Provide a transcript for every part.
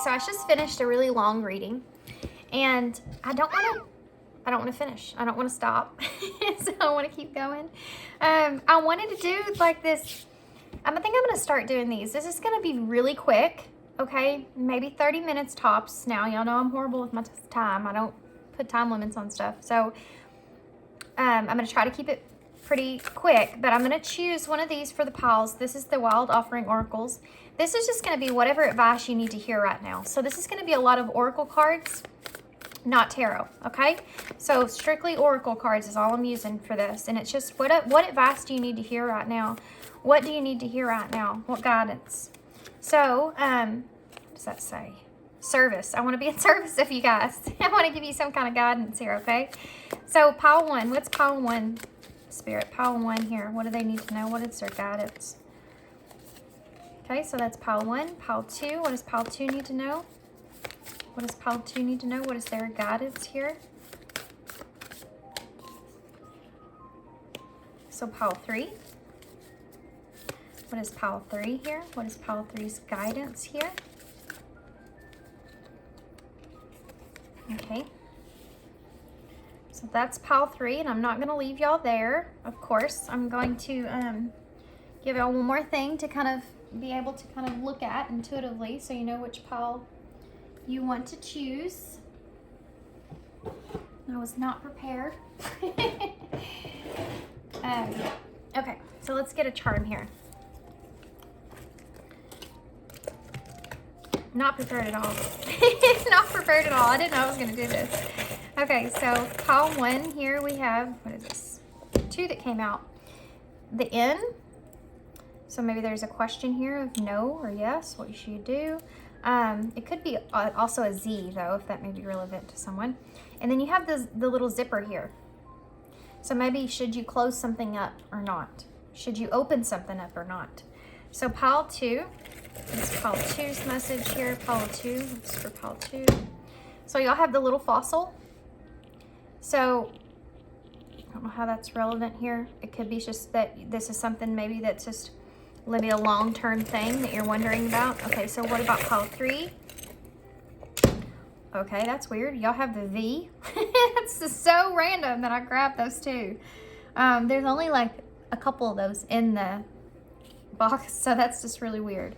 so I just finished a really long reading, and I don't want to finish. I don't want to stop. So I want to keep going. I wanted to do like this. I think I'm going to start doing these. This is going to be really quick, okay? Maybe 30 minutes tops. Now, y'all know I'm horrible with my time. I don't put time limits on stuff. So I'm going to try to keep it pretty quick, but I'm going to choose one of these for the piles. This is the Wild Offering Oracles. This is just going to be whatever advice you need to hear right now. So this is going to be a lot of oracle cards, not tarot, okay? So strictly oracle cards is all I'm using for this, and it's just what advice do you need to hear right now? What do you need to hear right now? What guidance? So, what does that say? Service. I want to be in service of you guys. I want to give you some kind of guidance here, okay? So pile 1, what's pile 1? Spirit, pile 1 here. What do they need to know? What is their guidance? Okay, so that's pile 1. Pile 2, what does pile 2 need to know? What does pile 2 need to know? What is their guidance here? So pile 3. What is pile 3 here? What is pile 3's guidance here? Okay. So that's pile 3, and I'm not going to leave y'all there. Of course, I'm going to give y'all one more thing to kind of be able to kind of look at intuitively, so you know which pile you want to choose. I was not prepared. Okay, so let's get a charm here. Not prepared at all. Not prepared at all. I didn't know I was going to do this. Okay, so pile 1 here we have, what is this? 2 that came out. The N. So maybe there's a question here of no or yes, what you should do. It could be also a Z though, if that may be relevant to someone. And then you have the little zipper here. So maybe should you close something up or not? Should you open something up or not? So pile 2. This is pile 2's message here. Pile 2. This is for pile 2. So y'all have the little fossil. So I don't know how that's relevant here. It could be just that this is something maybe that's just maybe a long-term thing that you're wondering about. Okay, so what about pile 3? Okay, that's weird. Y'all have the V. That's just so random that I grabbed those two. There's only like a couple of those in the box, so that's just really weird.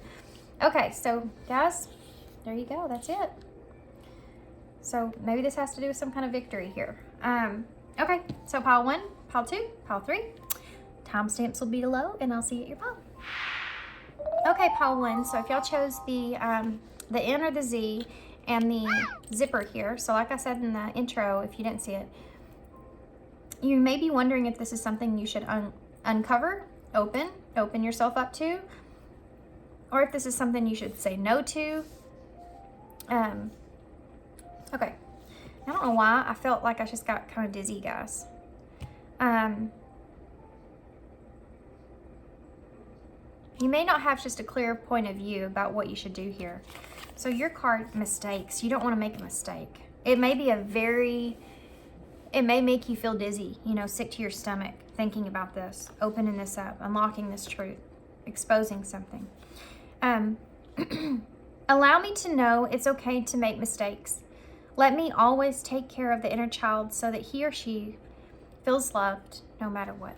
Okay, so guys, there you go. That's it. So maybe this has to do with some kind of victory here. Okay, so pile 1, pile 2, pile 3. Timestamps will be below, and I'll see you at your pile. Okay, pile 1. So if y'all chose the N or the Z and the zipper here, so like I said in the intro, if you didn't see it, you may be wondering if this is something you should uncover, open yourself up to, or if this is something you should say no to. Okay, I don't know why I felt like I just got kind of dizzy, guys. You may not have just a clear point of view about what you should do here. So your card, mistakes. You don't want to make a mistake. It may be it may make you feel dizzy, you know, sick to your stomach, thinking about this, opening this up, unlocking this truth, exposing something. Allow me to know it's okay to make mistakes. Let me always take care of the inner child so that he or she feels loved no matter what.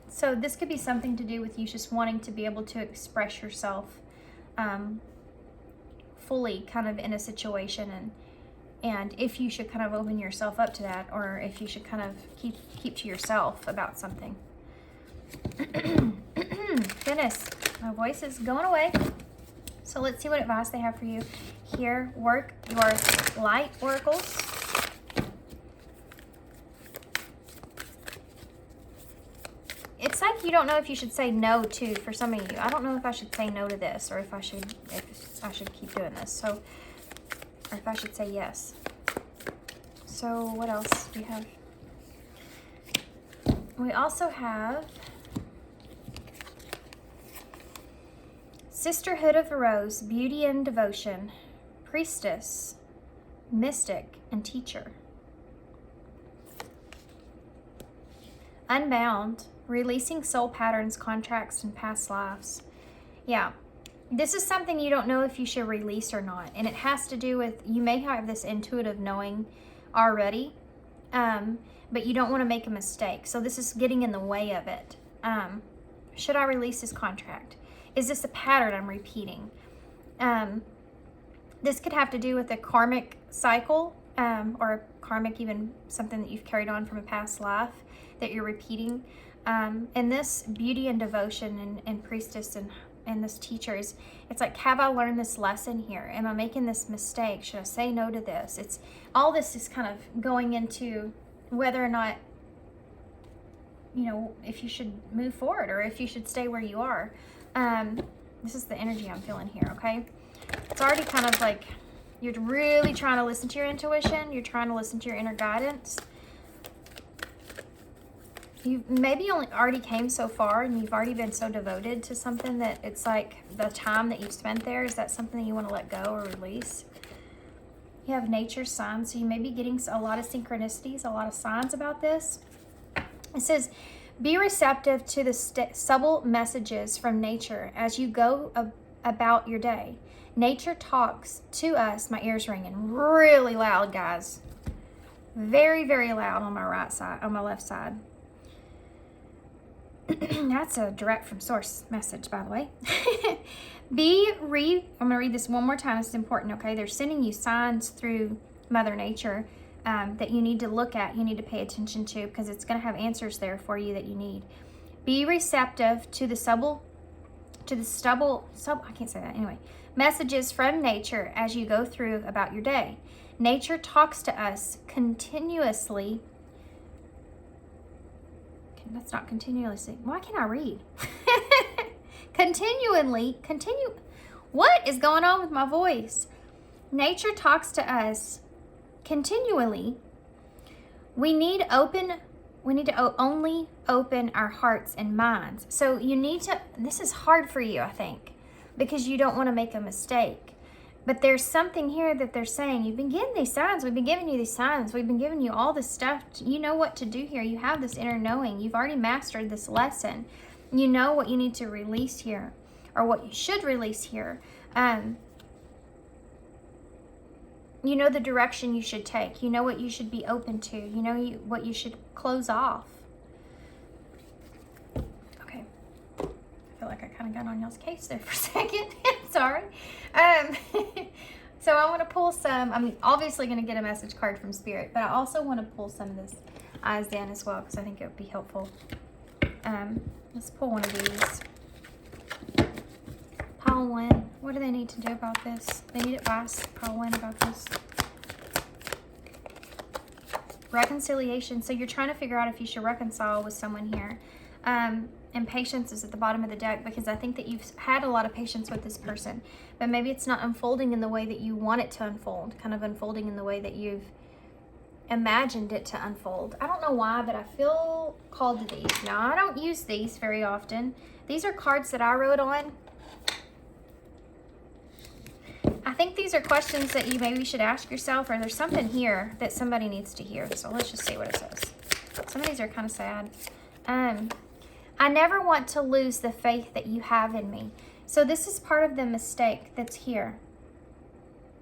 So this could be something to do with you just wanting to be able to express yourself fully kind of in a situation, and if you should kind of open yourself up to that, or if you should kind of keep to yourself about something. Goodness, my voice is going away. So let's see what advice they have for you here. Work your light oracles. It's like you don't know if you should say no to, for some of you. I don't know if I should say no to this, or if I should keep doing this. So, or if I should say yes. So what else do we have? We also have Sisterhood of the Rose, Beauty and Devotion, Priestess, Mystic, and Teacher. Unbound, releasing soul patterns, contracts, and past lives. Yeah, This is something you don't know if you should release or not. And it has to do with, you may have this intuitive knowing already, but you don't want to make a mistake. So this is getting in the way of it. Should I release this contract? Is this a pattern I'm repeating? This could have to do with a karmic cycle, or karmic, even something that you've carried on from a past life that you're repeating. And this beauty and devotion and priestess and this teacher is, it's like, have I learned this lesson here? Am I making this mistake? Should I say no to this? It's all this is kind of going into whether or not, you know, if you should move forward or if you should stay where you are. This is the energy I'm feeling here, okay? It's already kind of like you're really trying to listen to your intuition. You're trying to listen to your inner guidance. You maybe already came so far and you've already been so devoted to something that it's like the time that you've spent there, is that something that you want to let go or release? You have nature signs, so you may be getting a lot of synchronicities, a lot of signs about this. It says, be receptive to the subtle messages from nature as you go about your day. Nature talks to us. My ears ringing really loud, guys. Very, very loud on my right side, on my left side. That's a direct from source message, by the way. I'm going to read this one more time. It's important, okay? They're sending you signs through Mother Nature that you need to look at, you need to pay attention to, because it's going to have answers there for you that you need. Be receptive to the I can't say that anyway. Messages from nature as you go through about your day. Nature talks to us continuously. That's not continuously. Why can't I read? What is going on with my voice? Nature talks to us continually. We need to only open our hearts and minds. So you need to, this is hard for you, I think, because you don't want to make a mistake. But there's something here that they're saying, you've been getting these signs. We've been giving you these signs. We've been giving you all this stuff. You know what to do here. You have this inner knowing. You've already mastered this lesson. You know what you need to release here, or what you should release here. You know the direction you should take. You know what you should be open to. You know what you should close off. Okay. I feel like I kind of got on y'all's case there for a second. Sorry. So I want to pull some. I'm obviously going to get a message card from Spirit, but I also want to pull some of this Eyes in as well, because I think it would be helpful. Let's pull one of these. Pile 1. What do they need to do about this? They need advice. Pile 1 about this. Reconciliation. So you're trying to figure out if you should reconcile with someone here. And patience is at the bottom of the deck, because I think that you've had a lot of patience with this person, but maybe it's not unfolding in the way that you want it to unfold, kind of unfolding in the way that you've imagined it to unfold. I don't know why, but I feel called to these. Now, I don't use these very often. These are cards that I wrote on. I think these are questions that you maybe should ask yourself, or there's something here that somebody needs to hear. So let's just see what it says. Some of these are kind of sad. I never want to lose the faith that you have in me. So this is part of the mistake that's here.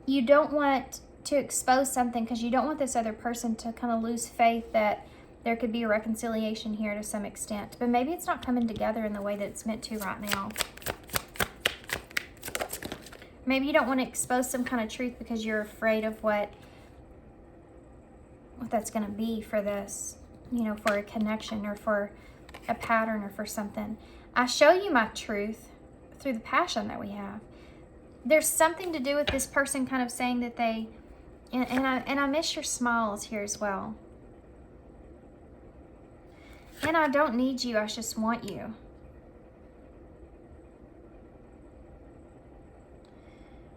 You don't want to expose something because you don't want this other person to kind of lose faith that there could be a reconciliation here to some extent. But maybe it's not coming together in the way that it's meant to right now. Maybe you don't want to expose some kind of truth because you're afraid of what that's going to be for this, you know, for a connection or for a pattern or for something. I show you my truth through the passion that we have. There's something to do with this person kind of saying that they, and I miss your smiles here as well. And I don't need you, I just want you.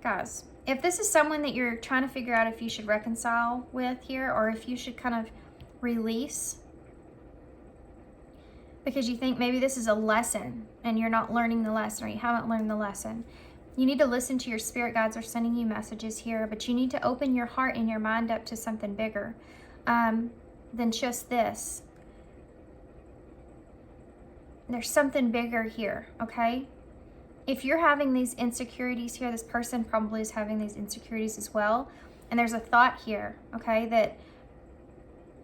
Guys, if this is someone that you're trying to figure out if you should reconcile with here, or if you should kind of release, because you think maybe this is a lesson and you're not learning the lesson, or you haven't learned the lesson. You need to listen to your spirit guides are sending you messages here, but you need to open your heart and your mind up to something bigger than just this. There's something bigger here, okay? if you're having these insecurities here, this person probably is having these insecurities as well. And there's a thought here, okay, that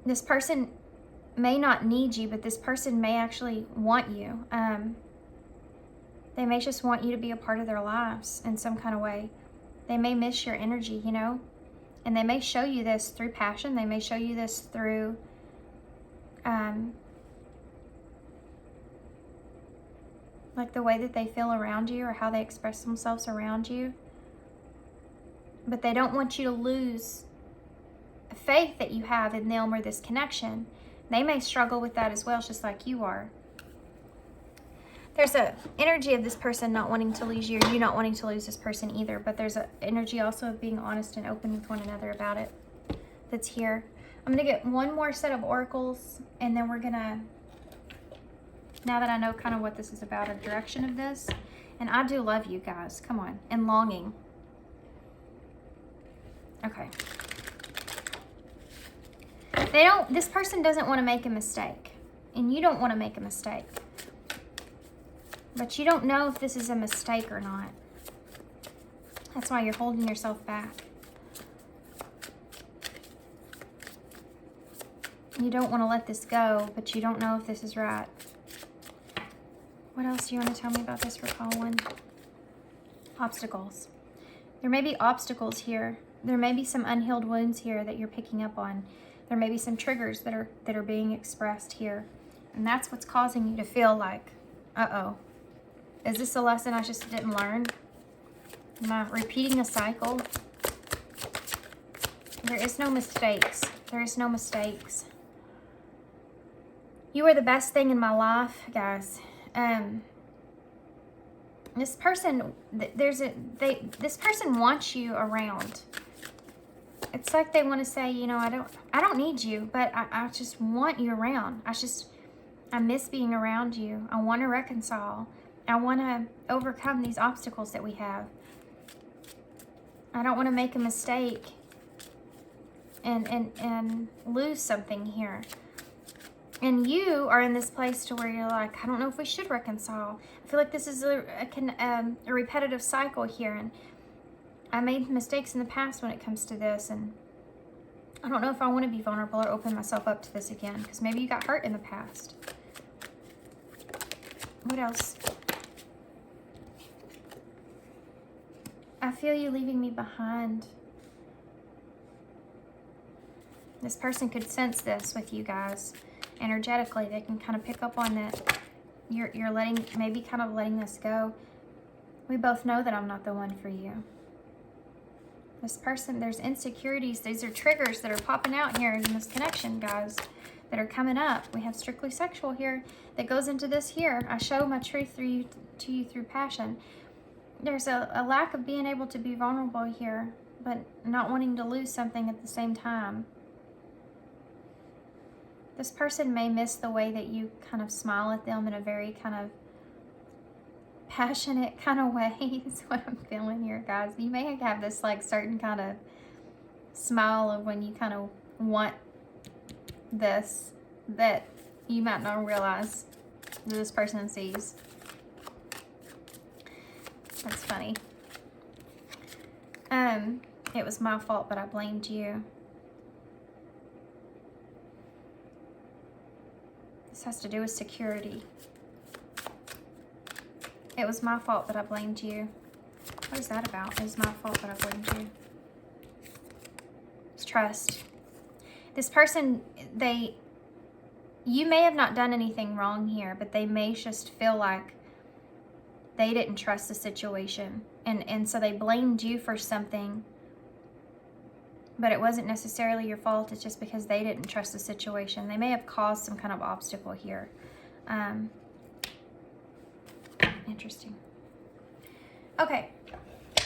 this person may not need you, but this person may actually want you. They may just want you to be a part of their lives in some kind of way. They may miss your energy, you know, and they may show you this through passion. They may show you this through like the way that they feel around you or how they express themselves around you. But they don't want you to lose faith that you have in them or this connection. They may struggle with that as well, just like you are. There's a energy of this person not wanting to lose you, or you not wanting to lose this person either. But there's an energy also of being honest and open with one another about it that's here. I'm going to get one more set of oracles, and then we're going to, now that I know kind of what this is about, a direction of this. And I do love you guys. Come on. And longing. Okay. This person doesn't want to make a mistake. And you don't want to make a mistake. But you don't know if this is a mistake or not. That's why you're holding yourself back. You don't want to let this go, but you don't know if this is right. What else do you want to tell me about this for call one? Obstacles. There may be obstacles here. There may be some unhealed wounds here that you're picking up on. There may be some triggers that are being expressed here. And that's what's causing you to feel like, uh-oh. Is this a lesson I just didn't learn? Am I repeating a cycle? There is no mistakes. There is no mistakes. You are the best thing in my life, guys. This person, this person wants you around. It's like they want to say, you know, I don't need you, but I just want you around. I miss being around you. I want to reconcile. I want to overcome these obstacles that we have. I don't want to make a mistake and lose something here. And you are in this place to where you're like, I don't know if we should reconcile. I feel like this is a repetitive cycle here. And I made mistakes in the past when it comes to this. And I don't know if I want to be vulnerable or open myself up to this again. Because maybe you got hurt in the past. What else? I feel you leaving me behind. This person could sense this with you guys. Energetically, they can kind of pick up on that. You're maybe kind of letting this go. We both know that I'm not the one for you. This person, there's insecurities. These are triggers that are popping out here in this connection, guys, that are coming up. We have strictly sexual here that goes into this here. I show my truth to you through passion. There's a lack of being able to be vulnerable here, but not wanting to lose something at the same time. This person may miss the way that you kind of smile at them in a very kind of passionate kind of way is what I'm feeling here, guys. You may have this like certain kind of smile of when you kind of want this that you might not realize that this person sees. That's funny. It was my fault, but I blamed you. This has to do with security. It was my fault that I blamed you. What is that about? It was my fault that I blamed you. It's trust. This person, you may have not done anything wrong here, but they may just feel like they didn't trust the situation. And so they blamed you for something, but it wasn't necessarily your fault. It's just because they didn't trust the situation. They may have caused some kind of obstacle here. Interesting. Okay,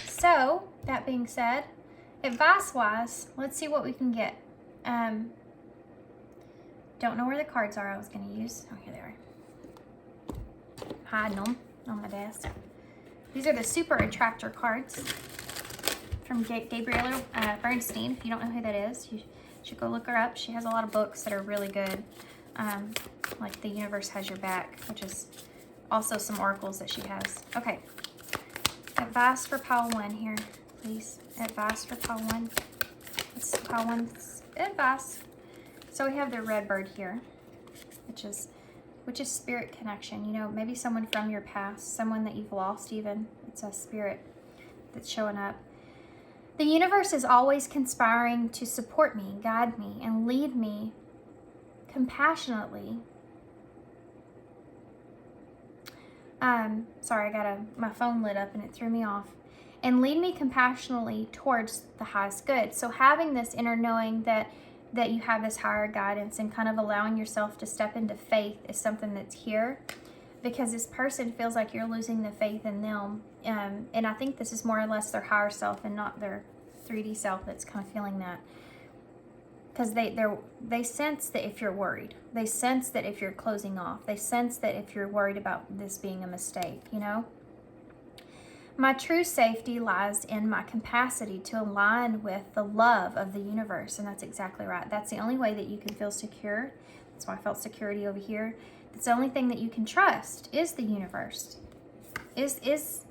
so that being said, advice-wise, let's see what we can get. Don't know where the cards are I was going to use. Oh, here they are. Hiding them on my desk. These are the Super Attractor cards from Gabriella Bernstein. If you don't know who that is, you should go look her up. She has a lot of books that are really good, like The Universe Has Your Back, which is also some oracles that she has. Okay, Advice for pile 1 here, please. Advice for pile 1. It's pile 1's advice. So we have the red bird here, which is spirit connection. You know, maybe someone from your past, someone that you've lost even. It's a spirit that's showing up. The universe is always conspiring to support me, guide me, and lead me compassionately. Sorry, my phone lit up and it threw me off. And lead me compassionately towards the highest good. So having this inner knowing that you have this higher guidance and kind of allowing yourself to step into faith is something that's here, because this person feels like you're losing the faith in them. And I think this is more or less their higher self and not their 3D self that's kind of feeling that. Because they sense that if you're worried, they sense that if you're closing off, they sense that if you're worried about this being a mistake, you know. My true safety lies in my capacity to align with the love of the universe. And that's exactly right. That's the only way that you can feel secure. That's why I felt security over here. That's the only thing that you can trust is the universe. Is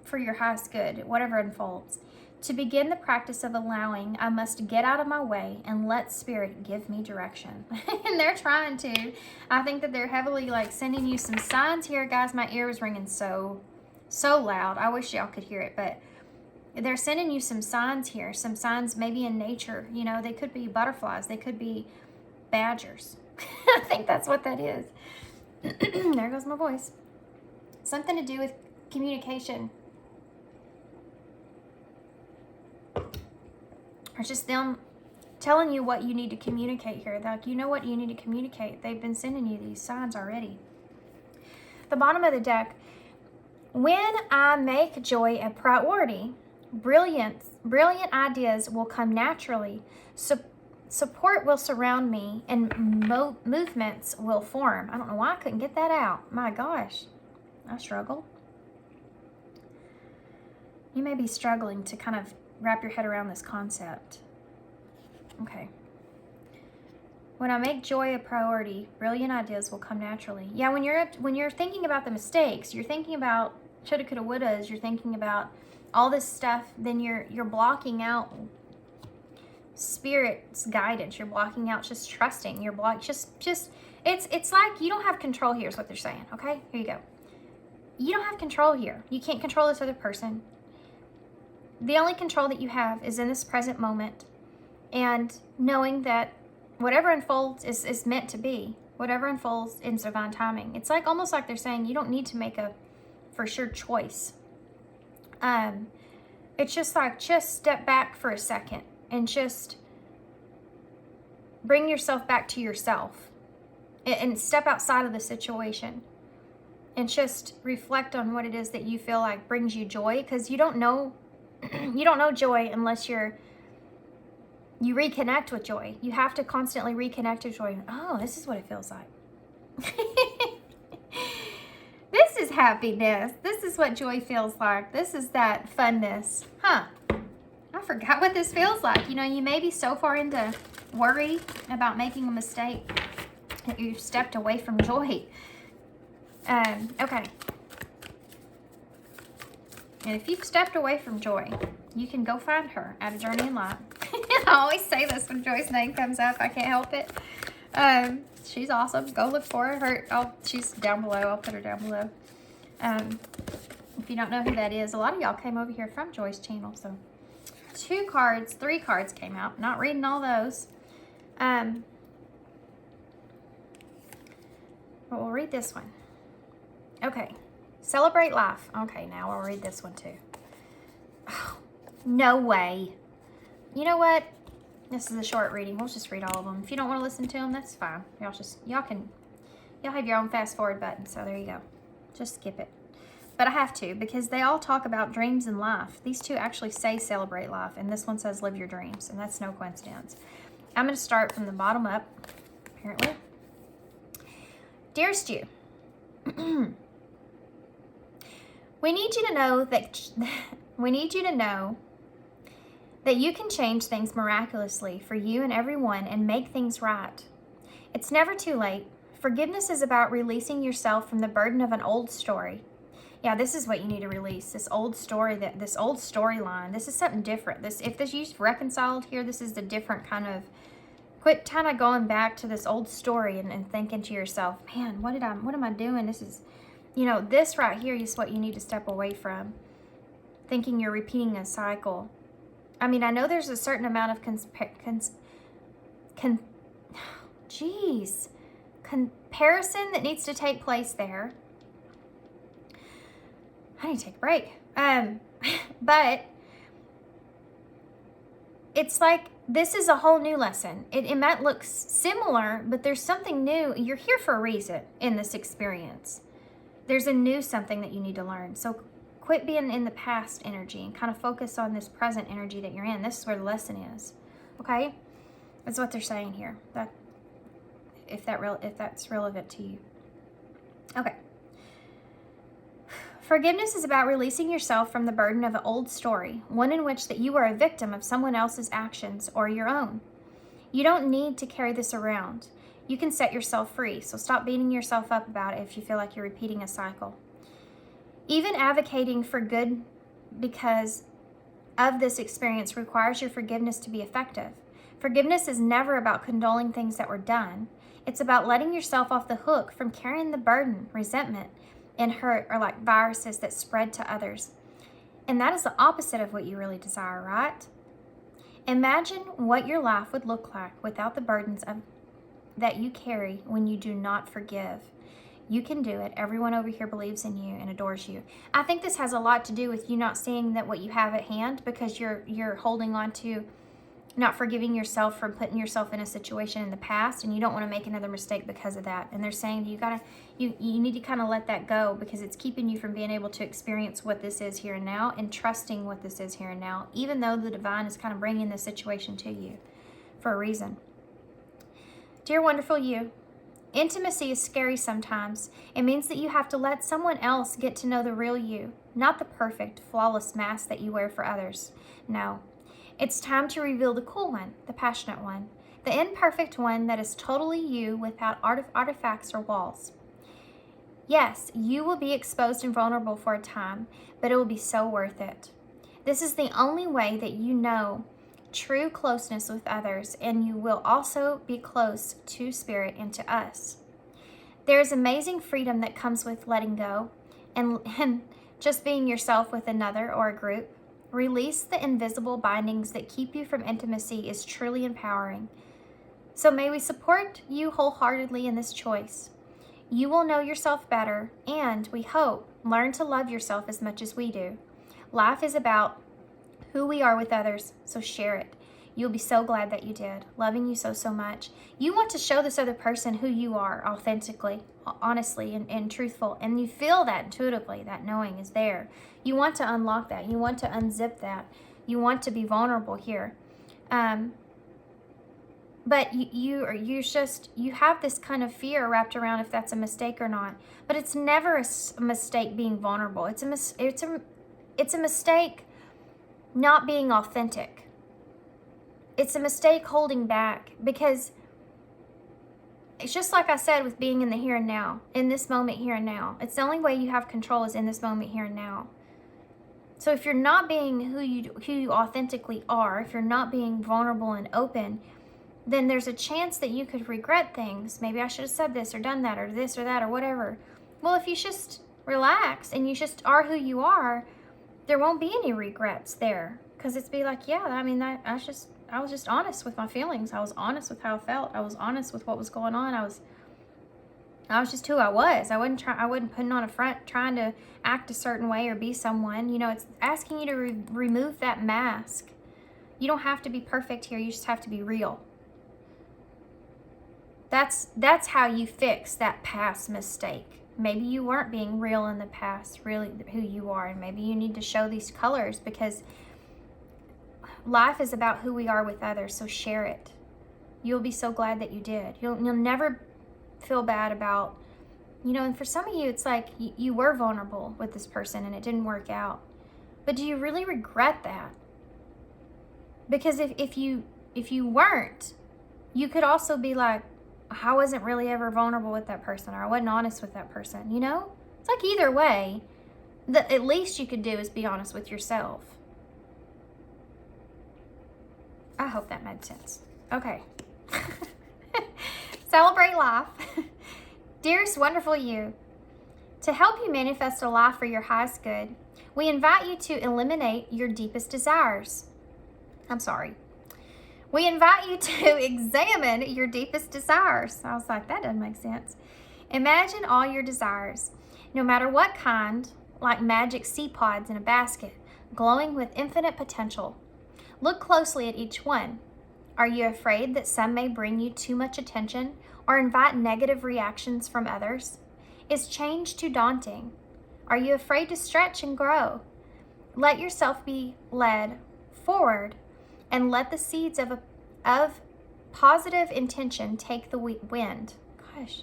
for your highest good, whatever unfolds. To begin the practice of allowing, I must get out of my way and let spirit give me direction. And they're trying to. I think that they're heavily like sending you some signs here. Guys, my ear was ringing so loud. I wish y'all could hear it, but they're sending you some signs here. Some signs maybe in nature. You know, they could be butterflies. They could be badgers. I think that's what that is. There goes my voice. Something to do with communication. It's just them telling you what you need to communicate here. Like, you know what you need to communicate. They've been sending you these signs already. The bottom of the deck. When I make joy a priority, brilliant ideas will come naturally. Support will surround me and movements will form. I don't know why I couldn't get that out. My gosh, I struggle. You may be struggling to kind of wrap your head around this concept. Okay. When I make joy a priority, brilliant ideas will come naturally. Yeah, when you're thinking about the mistakes, you're thinking about shoulda, coulda, wouldas, you're thinking about all this stuff, then you're blocking out spirit's guidance. You're blocking out just trusting. You're it's like you don't have control here is what they're saying. Okay, here you go. You don't have control here. You can't control this other person. The only control that you have is in this present moment and knowing that whatever unfolds is meant to be. Whatever unfolds in divine timing. It's like almost like they're saying you don't need to make a for sure choice. It's just like just step back for a second and just bring yourself back to yourself and step outside of the situation and just reflect on what it is that you feel like brings you joy, because you don't know joy unless you reconnect with joy. You have to constantly reconnect with joy. Oh, this is what it feels like. This is happiness. This is what joy feels like. This is that funness. Huh. I forgot what this feels like. You know, you may be so far into worry about making a mistake that you've stepped away from joy. Okay. And if you've stepped away from joy, you can go find her at A Journey in Light. I always say this when Joy's name comes up. I can't help it. She's awesome. Go look for her. She's down below. I'll put her down below. If you don't know who that is, a lot of y'all came over here from Joy's channel. So 3 cards came out. Not reading all those. But we'll read this one. Okay. Celebrate life. Okay, now I'll read this one too. Oh, no way. You know what? This is a short reading. We'll just read all of them. If you don't want to listen to them, that's fine. Y'all have your own fast forward button. So there you go. Just skip it. But I have to, because they all talk about dreams and life. These two actually say celebrate life, and this one says live your dreams, and that's no coincidence. I'm going to start from the bottom up, apparently. Dearest you, we need you to know that you can change things miraculously for you and everyone and make things right. It's never too late. Forgiveness is about releasing yourself from the burden of an old story. Yeah, this is what you need to release. This old story, this old storyline. This is something different. If this you've reconciled here, this is the different kind of. Quit kind of going back to this old story and thinking to yourself, man, what am I doing? This is, this right here is what you need to step away from. Thinking you're repeating a cycle. I mean, I know there's a certain amount of comparison that needs to take place there. I need to take a break. But it's like, this is a whole new lesson. It might look similar, but there's something new. You're here for a reason in this experience. There's a new something that you need to learn. So quit being in the past energy and kind of focus on this present energy that you're in. This is where the lesson is. Okay? That's what they're saying here. That if that's relevant to you. Okay. Forgiveness is about releasing yourself from the burden of an old story, one in which that you are a victim of someone else's actions or your own. You don't need to carry this around. You can set yourself free, so stop beating yourself up about it if you feel like you're repeating a cycle. Even advocating for good because of this experience requires your forgiveness to be effective. Forgiveness is never about condoling things that were done. It's about letting yourself off the hook from carrying the burden, resentment, and hurt are like viruses that spread to others. And that is the opposite of what you really desire, right? Imagine what your life would look like without the burdens that you carry when you do not forgive. You can do it. Everyone over here believes in you and adores you. I think this has a lot to do with you not seeing that what you have at hand, because you're holding on to not forgiving yourself from putting yourself in a situation in the past, and you don't want to make another mistake because of that. And they're saying you need to kind of let that go, because it's keeping you from being able to experience what this is here and now and trusting what this is here and now, even though the divine is kind of bringing this situation to you for a reason. Dear wonderful you, intimacy is scary sometimes. It means that you have to let someone else get to know the real you, not the perfect, flawless mask that you wear for others. No. It's time to reveal the cool one, the passionate one, the imperfect one that is totally you without artifacts or walls. Yes, you will be exposed and vulnerable for a time, but it will be so worth it. This is the only way that you know true closeness with others, and you will also be close to Spirit and to us. There is amazing freedom that comes with letting go and just being yourself with another or a group. Release the invisible bindings that keep you from intimacy is truly empowering. So may we support you wholeheartedly in this choice. You will know yourself better and, we hope, learn to love yourself as much as we do. Life is about who we are with others, so share it. You'll be so glad that you did. Loving you so, so much. You want to show this other person who you are authentically, honestly, and truthful. And you feel that intuitively, that knowing is there. You want to unlock that. You want to unzip that. You want to be vulnerable here. But you have this kind of fear wrapped around if that's a mistake or not. But it's never a mistake being vulnerable. It's a mistake not being authentic. It's a mistake holding back, because it's just like I said with being in the here and now, in this moment here and now. It's the only way you have control is in this moment here and now. So if you're not being who you authentically are, if you're not being vulnerable and open, then there's a chance that you could regret things. Maybe I should have said this or done that or this or that or whatever. Well, if you just relax and you just are who you are, there won't be any regrets there, because it's be like, yeah, I mean, I was just honest with my feelings. I was honest with how I felt. I was honest with what was going on. I was just who I was. I wasn't putting on a front trying to act a certain way or be someone. It's asking you to remove that mask. You don't have to be perfect here. You just have to be real. That's how you fix that past mistake. Maybe you weren't being real in the past, really who you are, and maybe you need to show these colors, because life is about who we are with others, so share it. You'll be so glad that you did. You'll never feel bad about, and for some of you, it's like you were vulnerable with this person and it didn't work out. But do you really regret that? Because if you weren't, you could also be like, I wasn't really ever vulnerable with that person, or I wasn't honest with that person, It's like either way, The at least you could do is be honest with yourself. I hope that made sense. Okay. Celebrate life. Dearest wonderful you, to help you manifest a life for your highest good, we invite you to eliminate your deepest desires. We invite you to examine your deepest desires. I was like, that doesn't make sense. Imagine all your desires, no matter what kind, like magic seed pods in a basket, glowing with infinite potential. Look closely at each one. Are you afraid that some may bring you too much attention or invite negative reactions from others? Is change too daunting? Are you afraid to stretch and grow? Let yourself be led forward and let the seeds of positive intention take the wind. Gosh.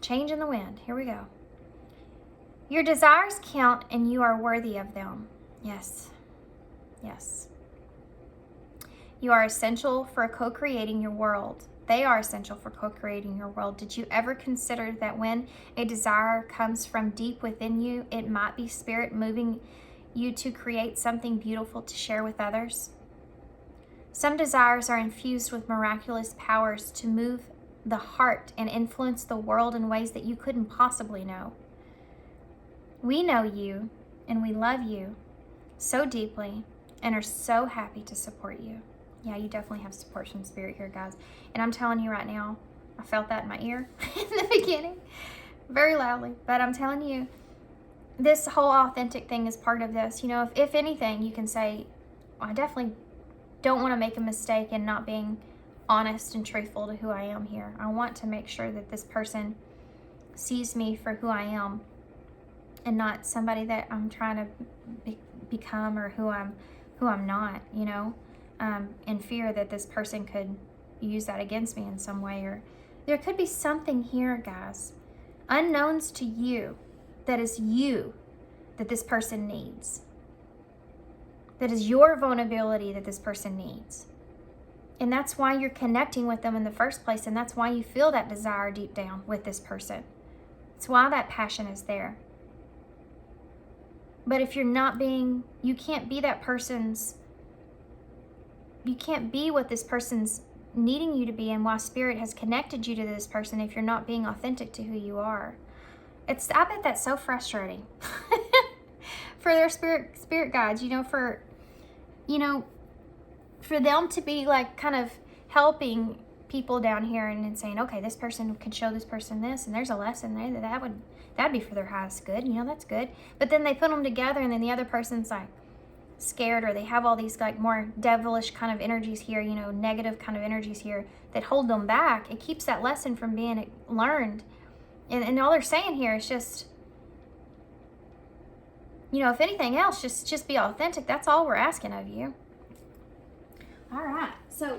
Change in the wind. Here we go. Your desires count and you are worthy of them. Yes. Yes. You are essential for co-creating your world. They are essential for co-creating your world. Did you ever consider that when a desire comes from deep within you, it might be spirit moving you to create something beautiful to share with others? Some desires are infused with miraculous powers to move the heart and influence the world in ways that you couldn't possibly know. We know you and we love you so deeply and are so happy to support you. Yeah, you definitely have support from spirit here, guys. And I'm telling you right now, I felt that in my ear in the beginning, very loudly. But I'm telling you, this whole authentic thing is part of this. You know, if anything, you can say, well, I definitely don't want to make a mistake in not being honest and truthful to who I am here. I want to make sure that this person sees me for who I am and not somebody that I'm trying to become or who I'm not, you know. In fear that this person could use that against me in some way, or there could be something here, guys, unknowns to you, that is you, that this person needs. That is your vulnerability that this person needs. And that's why you're connecting with them in the first place, and that's why you feel that desire deep down with this person. It's why that passion is there. But if you're not being, you can't be that person's, you can't be what this person's needing you to be, and why spirit has connected you to this person if you're not being authentic to who you are. I bet that's so frustrating for their spirit guides, for them to be like kind of helping people down here and saying, okay, this person could show this person this, and there's a lesson there that'd be for their highest good, that's good. But then they put them together, and then the other person's like scared, or they have all these like more devilish kind of energies here, negative kind of energies here that hold them back. It keeps that lesson from being learned. And all they're saying here is just, if anything else, just be authentic. That's all we're asking of you. All right. So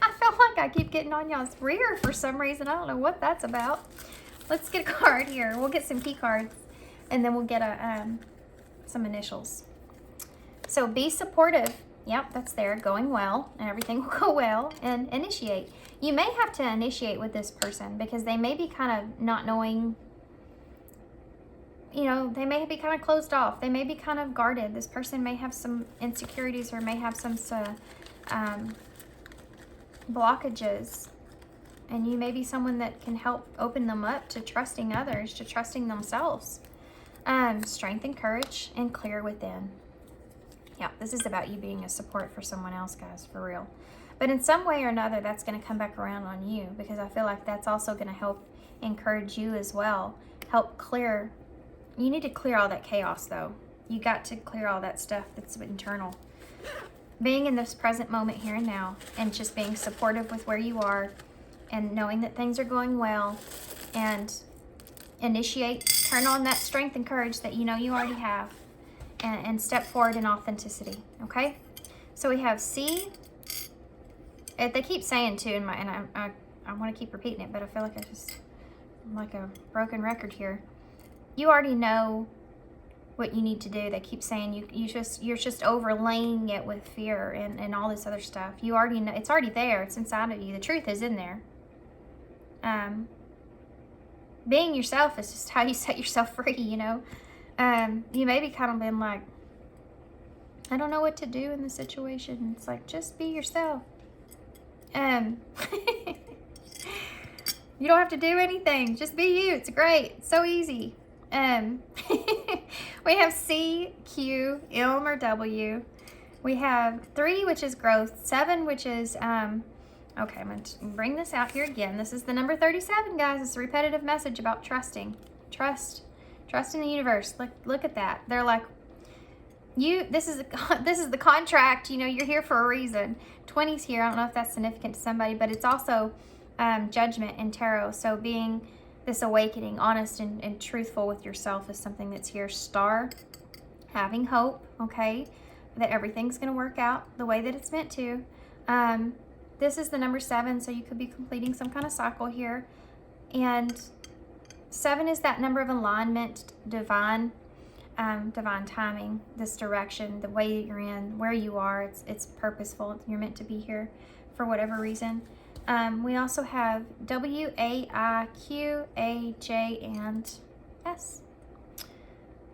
I feel like I keep getting on y'all's rear for some reason. I don't know what that's about. Let's get a card here. We'll get some key cards, and then we'll get some initials. So be supportive. Yep, that's there. Going well, and everything will go well. And initiate. You may have to initiate with this person because they may be kind of not knowing, they may be kind of closed off. They may be kind of guarded. This person may have some insecurities, or may have some blockages. And you may be someone that can help open them up to trusting others, to trusting themselves. Strength and courage, and clear within. Yeah, this is about you being a support for someone else, guys, for real. But in some way or another, that's going to come back around on you, because I feel like that's also going to help encourage you as well. Help clear. You need to clear all that chaos, though. You got to clear all that stuff that's internal. Being in this present moment here and now, and just being supportive with where you are, and knowing that things are going well, and initiate, turn on that strength and courage that you already have, and step forward in authenticity, okay? So we have C. They keep saying too, and I want to keep repeating it, but I feel like I'm like a broken record here. You already know what you need to do. They keep saying you're just overlaying it with fear and all this other stuff. You already know, it's already there. It's inside of you. The truth is in there. being yourself is just how you set yourself free, you know. You maybe kind of been like, I don't know what to do in this situation. It's like, just be yourself. You don't have to do anything. Just be you. It's great. It's so easy. We have C, Q, M, or W. We have 3, which is growth. 7, which is, okay, I'm going to bring this out here again. This is the number 37, guys. It's a repetitive message about trusting. Trust in the universe. Look at that. They're like, this is the contract. You know, you're here for a reason. 20's here. I don't know if that's significant to somebody, but it's also judgment in tarot. So being this awakening, honest and truthful with yourself is something that's here. Star, having hope, okay, that everything's going to work out the way that it's meant to. This is the number 7, so you could be completing some kind of cycle here. And 7 is that number of alignment, divine timing, this direction, the way that you're in, where you are. It's purposeful. You're meant to be here for whatever reason. We also have W, A, I, Q, A, J, and S.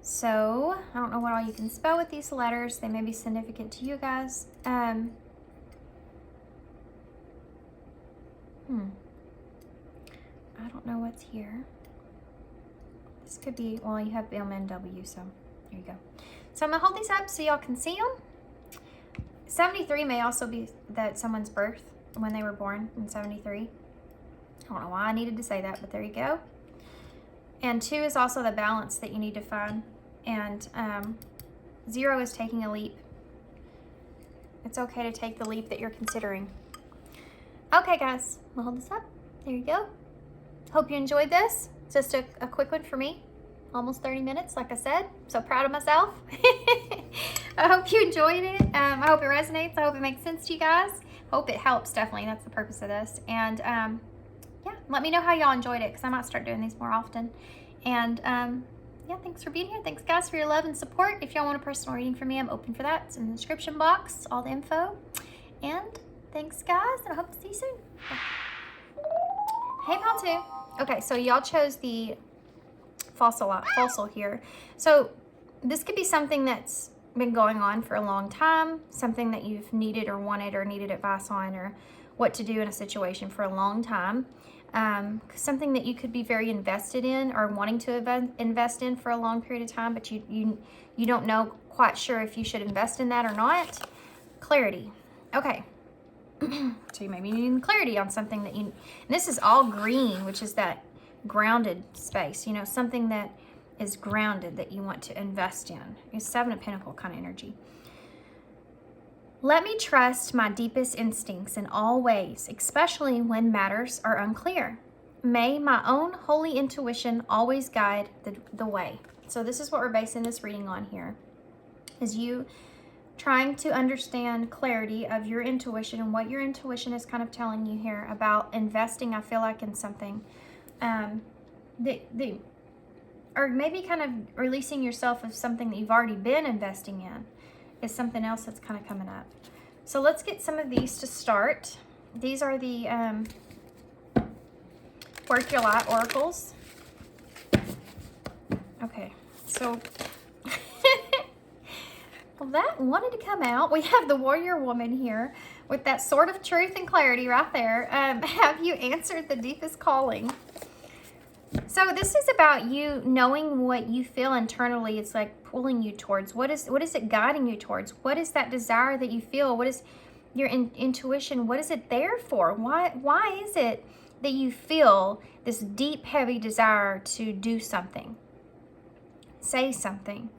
So I don't know what all you can spell with these letters. They may be significant to you guys. I don't know what's here. This could be, well, you have M and W, so there you go. So I'm going to hold these up so y'all can see them. 73 may also be that someone's birth, when they were born in 73. I don't know why I needed to say that, but there you go. And 2 is also the balance that you need to find. And 0 is taking a leap. It's okay to take the leap that you're considering. Okay, guys, we'll hold this up. There you go. Hope you enjoyed this. Just a quick one for me. Almost 30 minutes, like I said. So proud of myself. I hope you enjoyed it. I hope it resonates. I hope it makes sense to you guys. Hope it helps, definitely. That's the purpose of this. And yeah, let me know how y'all enjoyed it, because I might start doing these more often. And yeah, thanks for being here. Thanks, guys, for your love and support. If y'all want a personal reading from me, I'm open for that. It's in the description box, all the info. And thanks, guys, and I hope to see you soon. Bye. Hey, Pal 2. Okay, so y'all chose the fossil here. So this could be something that's been going on for a long time, something that you've needed or wanted or needed advice on, or what to do in a situation for a long time. Something that you could be very invested in or wanting to invest in for a long period of time, but you don't know quite sure if you should invest in that or not. Clarity. Okay. So you may be needing clarity on something that and this is all green, which is that grounded space, you know, something that is grounded that you want to invest in. It's 7 of Pentacles kind of energy. Let me trust my deepest instincts in all ways, especially when matters are unclear. May my own holy intuition always guide the way. So this is what we're basing this reading on here, is you trying to understand clarity of your intuition and what your intuition is kind of telling you here about investing, I feel like, in something. Or maybe kind of releasing yourself of something that you've already been investing in is something else that's kind of coming up. So let's get some of these to start. These are the Work Your Light oracles. Okay, so well, that wanted to come out. We have the Warrior Woman here with that Sword of Truth and Clarity right there. Have you answered the deepest calling? So this is about you knowing what you feel internally. It's like pulling you towards. What is it guiding you towards? What is that desire that you feel? What is your intuition? What is it there for? Why is it that you feel this deep, heavy desire to do something, say something,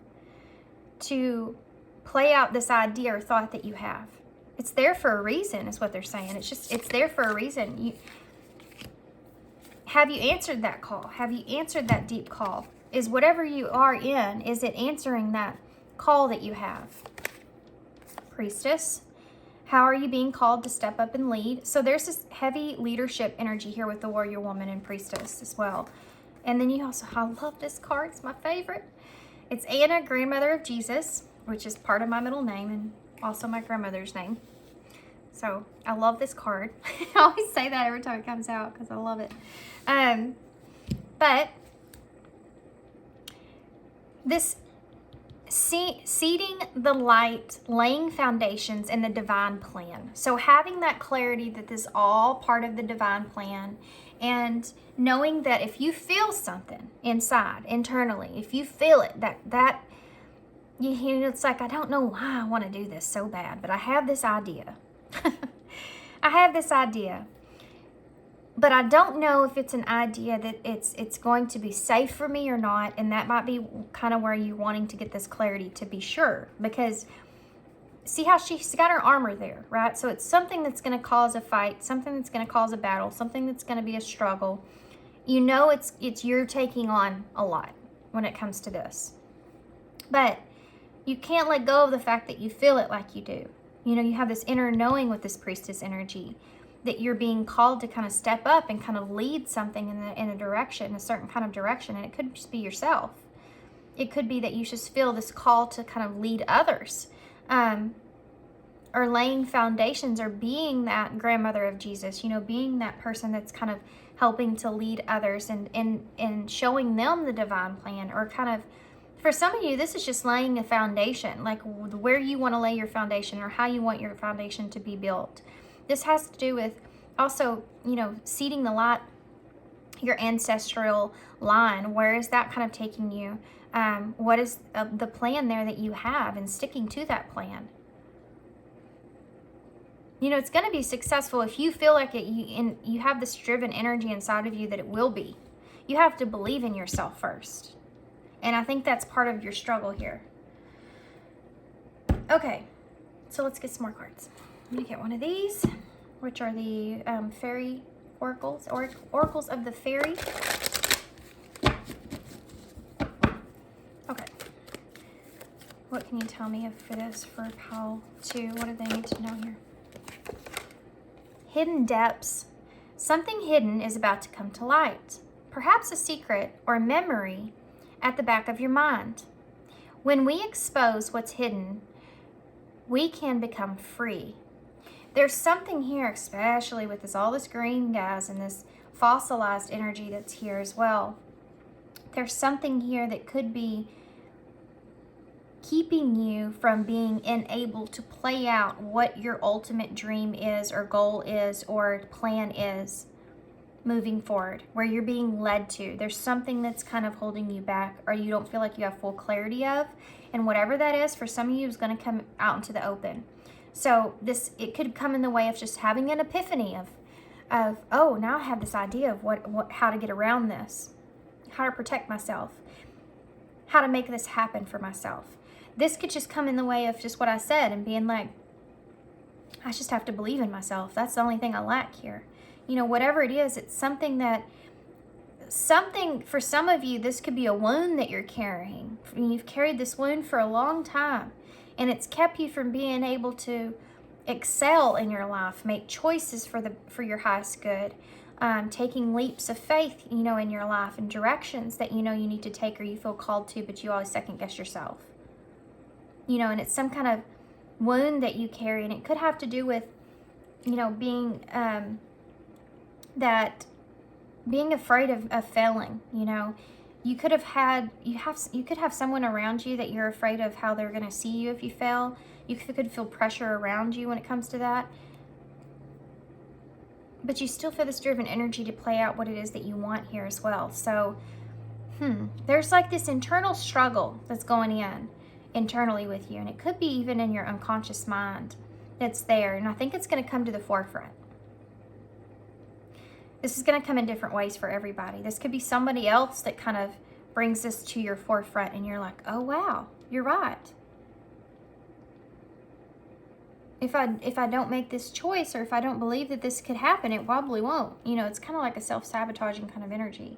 to play out this idea or thought that you have? It's there for a reason, is what they're saying. It's there for a reason. Have you answered that call? Have you answered that deep call? Is whatever you are in, is it answering that call that you have? Priestess. How are you being called to step up and lead? So there's this heavy leadership energy here with the Warrior Woman and Priestess as well. And then you also, I love this card. It's my favorite. It's Anna, grandmother of Jesus, which is part of my middle name and also my grandmother's name. So I love this card. I always say that every time it comes out because I love it. But this seeding the light, laying foundations in the divine plan. So having that clarity that this is all part of the divine plan, and knowing that if you feel something inside, internally, if you feel it, that you know, it's like, I don't know why I want to do this so bad, but I have this idea. I have this idea. But I don't know if it's an idea that it's going to be safe for me or not, and that might be kind of where you're wanting to get this clarity to be sure. Because see how she's got her armor there, right? So it's something that's going to cause a fight, something that's going to cause a battle, something that's going to be a struggle. You know, it's you're taking on a lot when it comes to this. But you can't let go of the fact that you feel it like you do. You know, you have this inner knowing with this priestess energy, that you're being called to kind of step up and kind of lead something in a direction, a certain kind of direction. And it could just be yourself. It could be that you just feel this call to kind of lead others, or laying foundations, or being that grandmother of Jesus, you know, being that person that's kind of helping to lead others and showing them the divine plan. Or kind of, for some of you, this is just laying a foundation, like where you want to lay your foundation or how you want your foundation to be built. This has to do with also, you know, seeding the light, your ancestral line. Where is that kind of taking you? What is the plan there that you have, and sticking to that plan? You know, it's going to be successful if you feel like it, you have this driven energy inside of you that it will be. You have to believe in yourself first. And I think that's part of your struggle here. Okay, so let's get some more cards. I'm going to get one of these, which are the fairy oracles, or oracles of the fairy. Okay. What can you tell me for this, for pile 2? What do they need to know here? Hidden depths. Something hidden is about to come to light. Perhaps a secret or a memory at the back of your mind. When we expose what's hidden, we can become free. There's something here, especially with all this green, guys, and this fossilized energy that's here as well. There's something here that could be keeping you from being unable to play out what your ultimate dream is, or goal is, or plan is moving forward, where you're being led to. There's something that's kind of holding you back, or you don't feel like you have full clarity of. And whatever that is, for some of you, is going to come out into the open. So it could come in the way of just having an epiphany of oh, now I have this idea of how to get around this, how to protect myself, how to make this happen for myself. This could just come in the way of just what I said, and being like, I just have to believe in myself. That's the only thing I lack here. You know, whatever it is, it's something for some of you, this could be a wound that you're carrying. You've carried this wound for a long time, and it's kept you from being able to excel in your life, make choices for your highest good, taking leaps of faith, you know, in your life, and directions that you know you need to take or you feel called to, but you always second guess yourself. You know, and it's some kind of wound that you carry, and it could have to do with, you know, being afraid of failing. You know, you could have someone around you that you're afraid of how they're going to see you if you fail. You could feel pressure around you when it comes to that, but you still feel this driven energy to play out what it is that you want here as well. So there's like this internal struggle that's going in internally with you, and it could be even in your unconscious mind that's there, and I think it's going to come to the forefront. This is going to come in different ways for everybody. This could be somebody else that kind of brings this to your forefront, and you're like, oh wow, you're right. If I don't make this choice, or if I don't believe that this could happen, it probably won't. You know, it's kind of like a self-sabotaging kind of energy.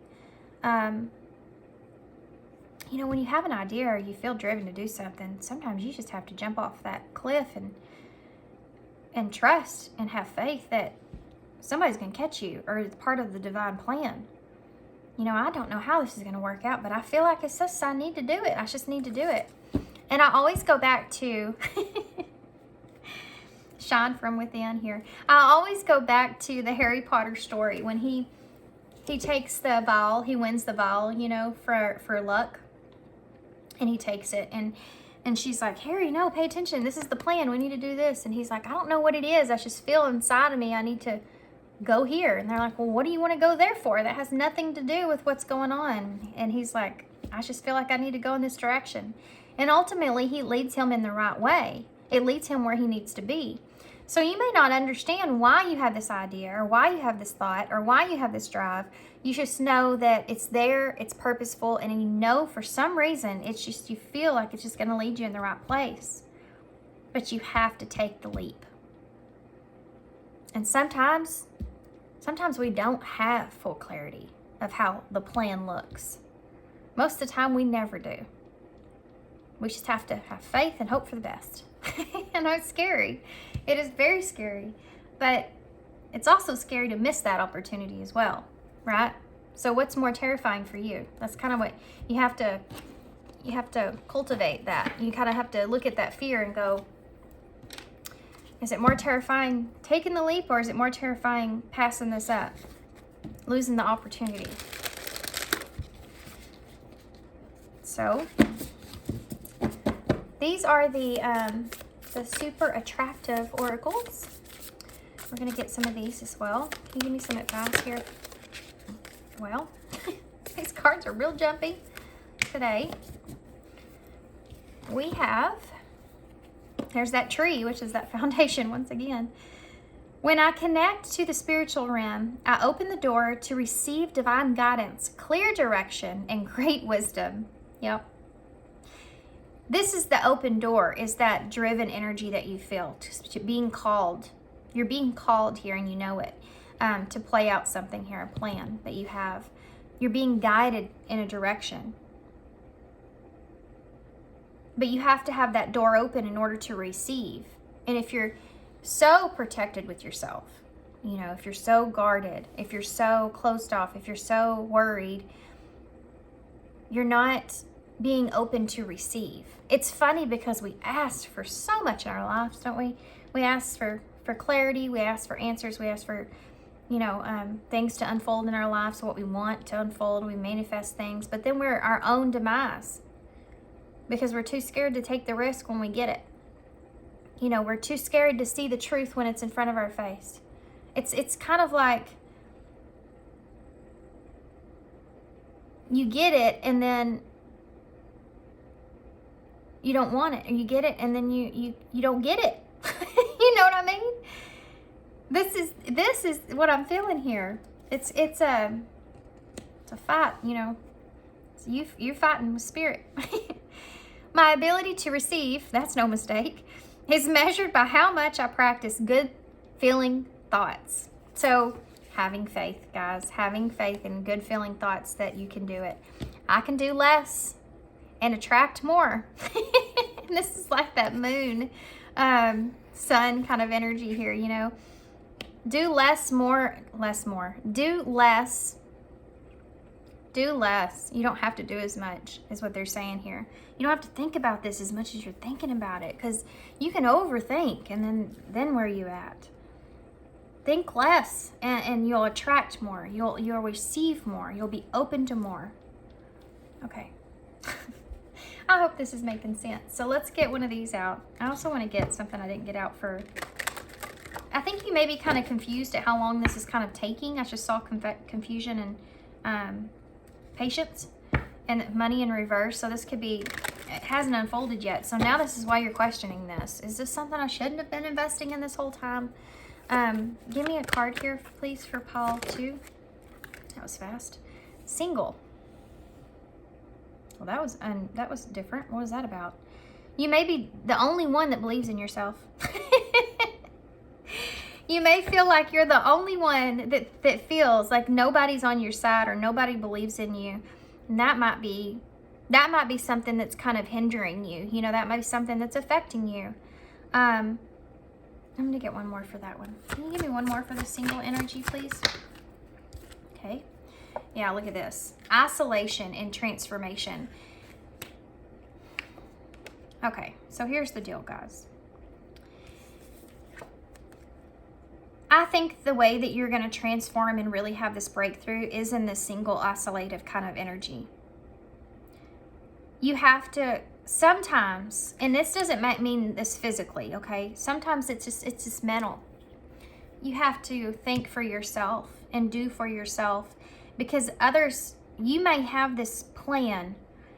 You know, when you have an idea or you feel driven to do something, sometimes you just have to jump off that cliff and trust and have faith that somebody's going to catch you, or it's part of the divine plan. You know, I don't know how this is going to work out, but I feel like it's just, I need to do it. I just need to do it. And I always go back to Shine from Within here. I always go back to the Harry Potter story when he he takes the vial, he wins the vial, you know, for luck. And he takes it, and she's like, Harry, no, pay attention. This is the plan. We need to do this. And he's like, I don't know what it is. I just feel inside of me I need to go here. And they're like, well, what do you want to go there for? That has nothing to do with what's going on. And he's like, I just feel like I need to go in this direction. And ultimately, he leads him in the right way. It leads him where he needs to be. So you may not understand why you have this idea or why you have this thought or why you have this drive. You just know that it's there, it's purposeful, and you know for some reason, it's just, you feel like it's just going to lead you in the right place. But you have to take the leap. And sometimes we don't have full clarity of how the plan looks. Most of the time, we never do. We just have to have faith and hope for the best. I know it's scary. It is very scary. But it's also scary to miss that opportunity as well, right? So what's more terrifying for you? That's kind of what you have to cultivate that. You kind of have to look at that fear and go, is it more terrifying taking the leap, or is it more terrifying passing this up, losing the opportunity? So these are the super attractive oracles. We're going to get some of these as well. Can you give me some advice here? Well, these cards are real jumpy today. We have, there's that tree, which is that foundation once again. When I connect to the spiritual realm, I open the door to receive divine guidance, clear direction, and great wisdom. Yep. This is the open door, is that driven energy that you feel, to being called. You're being called here and you know it, to play out something here, a plan that you have. You're being guided in a direction. But you have to have that door open in order to receive. And if you're so protected with yourself, you know, if you're so guarded, if you're so closed off, if you're so worried, you're not being open to receive. It's funny because we ask for so much in our lives, don't we? We ask for clarity, we ask for answers, we ask for, you know, things to unfold in our lives, what we want to unfold, we manifest things, but then we're our own demise because we're too scared to take the risk when we get it. You know, we're too scared to see the truth when it's in front of our face. It's kind of like you get it and then you don't want it, or you get it and then you don't get it. You know what I mean? This is what I'm feeling here. It's a fight, you know. You're fighting with spirit. My ability to receive, that's no mistake, is measured by how much I practice good feeling thoughts. So having faith, guys, having faith in good feeling thoughts that you can do it. I can do less and attract more. And this is like that moon, sun kind of energy here, you know. Do less, more, less, more. Do less. Do less. You don't have to do as much, is what they're saying here. You don't have to think about this as much as you're thinking about it, because you can overthink, and then where are you at? Think less, and you'll attract more. You'll receive more. You'll be open to more. Okay. I hope this is making sense. So let's get one of these out. I also want to get something I didn't get out for... I think you may be kind of confused at how long this is kind of taking. I just saw confusion and patience and money in reverse. So this could be... It hasn't unfolded yet. So now this is why you're questioning this. Is this something I shouldn't have been investing in this whole time? Give me a card here, please, for Paul 2. That was fast. Single. Well, that was different. What was that about? You may be the only one that believes in yourself. You may feel like you're the only one that feels like nobody's on your side or nobody believes in you. And that might be something that's kind of hindering you. You know, that might be something that's affecting you. I'm going to get one more for that one. Can you give me one more for the single energy, please? Okay. Yeah, look at this. Isolation and transformation. Okay, so here's the deal, guys. I think the way that you're going to transform and really have this breakthrough is in this single, isolative kind of energy. You have to sometimes, and this doesn't mean this physically, okay? Sometimes it's just mental. You have to think for yourself and do for yourself, because others, you may have this plan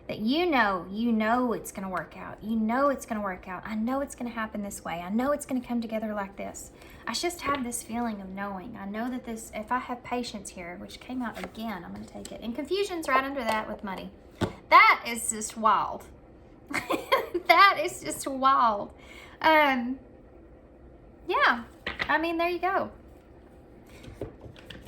that you know it's going to work out. You know it's going to work out. I know it's going to happen this way. I know it's going to come together like this. I just have this feeling of knowing. I know that this, if I have patience here, which came out again, I'm going to take it. And confusion's right under that with money. That is just wild. That is just wild. Yeah, I mean, there you go.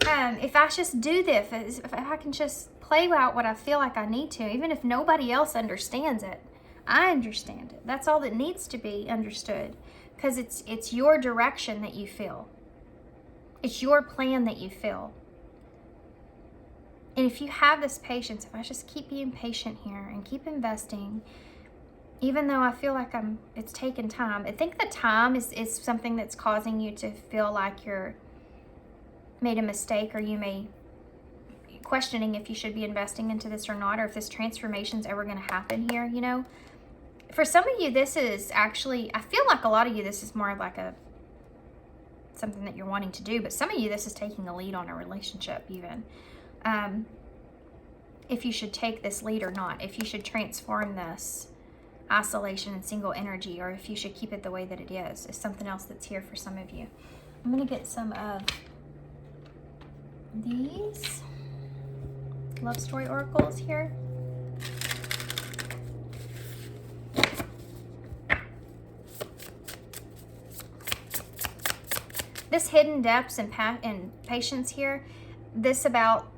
If I just do this, if I can just play out what I feel like I need to, even if nobody else understands it, I understand it. That's all that needs to be understood, because it's your direction that you feel. It's your plan that you feel. And if you have this patience, if I just keep being patient here and keep investing, even though I feel like it's taking time, I think the time is something that's causing you to feel like you're made a mistake, or you may questioning if you should be investing into this or not, or if this transformation is ever going to happen here, you know. For some of you, this is actually, I feel like a lot of you, this is more of like something that you're wanting to do, but some of you, this is taking the lead on a relationship even. If you should take this lead or not, if you should transform this isolation and single energy, or if you should keep it the way that it is something else that's here for some of you. I'm going to get some of these love story oracles here. This hidden depths and patience here, this about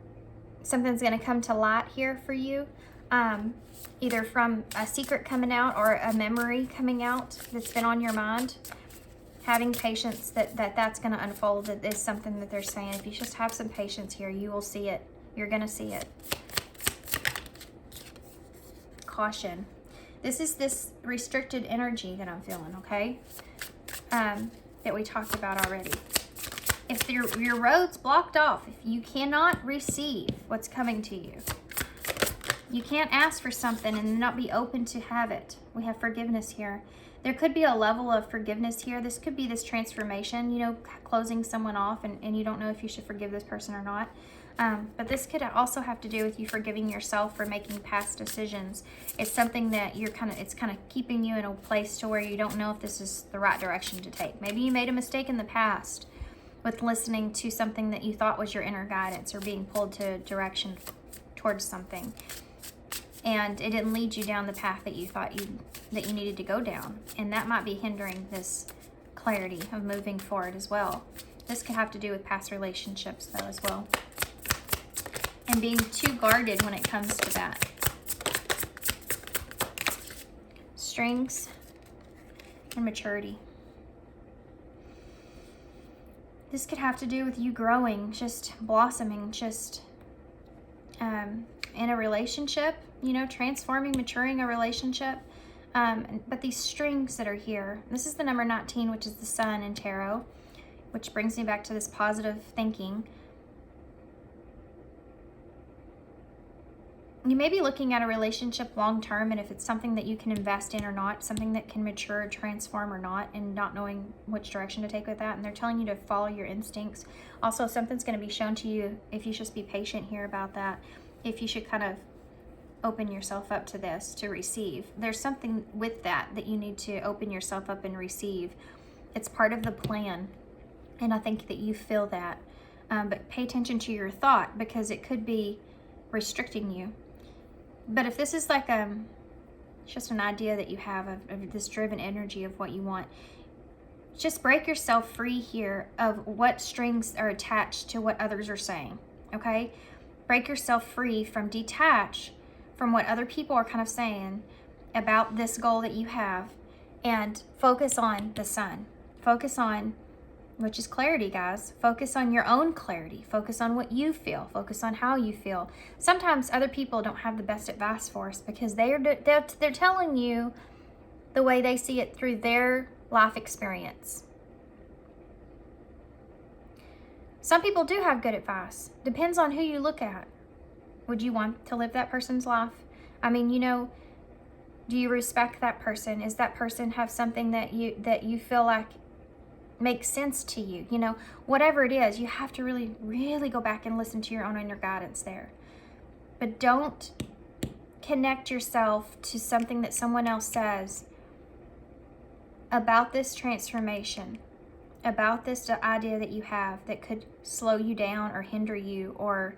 something's going to come to light here for you, either from a secret coming out or a memory coming out that's been on your mind. Having patience that's going to unfold, that is something that they're saying. If you just have some patience here, you will see it. You're going to see it. Caution. This is this restricted energy that I'm feeling, okay? That we talked about already. If your road's blocked off, if you cannot receive what's coming to you, you can't ask for something and not be open to have it. We have forgiveness here. There could be a level of forgiveness here. This could be this transformation, you know, closing someone off, and you don't know if you should forgive this person or not. But this could also have to do with you forgiving yourself for making past decisions. It's something that it's kind of keeping you in a place to where you don't know if this is the right direction to take. Maybe you made a mistake in the past with listening to something that you thought was your inner guidance, or being pulled to direction towards something, and it didn't lead you down the path that you thought that you needed to go down, and that might be hindering this clarity of moving forward as well. This could have to do with past relationships though as well, and being too guarded when it comes to that. Strings and maturity. This could have to do with you growing, just blossoming, just in a relationship, you know, transforming, maturing a relationship. But these strings that are here, this is the number 19, which is the sun in tarot, which brings me back to this positive thinking. You may be looking at a relationship long term, and if it's something that you can invest in or not, something that can mature, transform or not, and not knowing which direction to take with that. And they're telling you to follow your instincts. Also, something's going to be shown to you if you just be patient here about that. If you should kind of open yourself up to this, to receive. There's something with that you need to open yourself up and receive. It's part of the plan. And I think that you feel that. But pay attention to your thought, because it could be restricting you. But if this is like it's just an idea that you have of this driven energy of what you want, just break yourself free here of what strings are attached to what others are saying, okay? Break yourself free from detach from what other people are kind of saying about this goal that you have, and focus on the sun. Focus on, which is clarity, guys. Focus on your own clarity. Focus on what you feel. Focus on how you feel. Sometimes other people don't have the best advice for us, because they're telling you the way they see it through their life experience. Some people do have good advice. Depends on who you look at. Would you want to live that person's life? I mean, you know, do you respect that person? Is that person have something that you feel like makes sense to you? You know, whatever it is, you have to really, really go back and listen to your own inner guidance there. But don't connect yourself to something that someone else says about this transformation, about this idea that you have that could slow you down or hinder you, or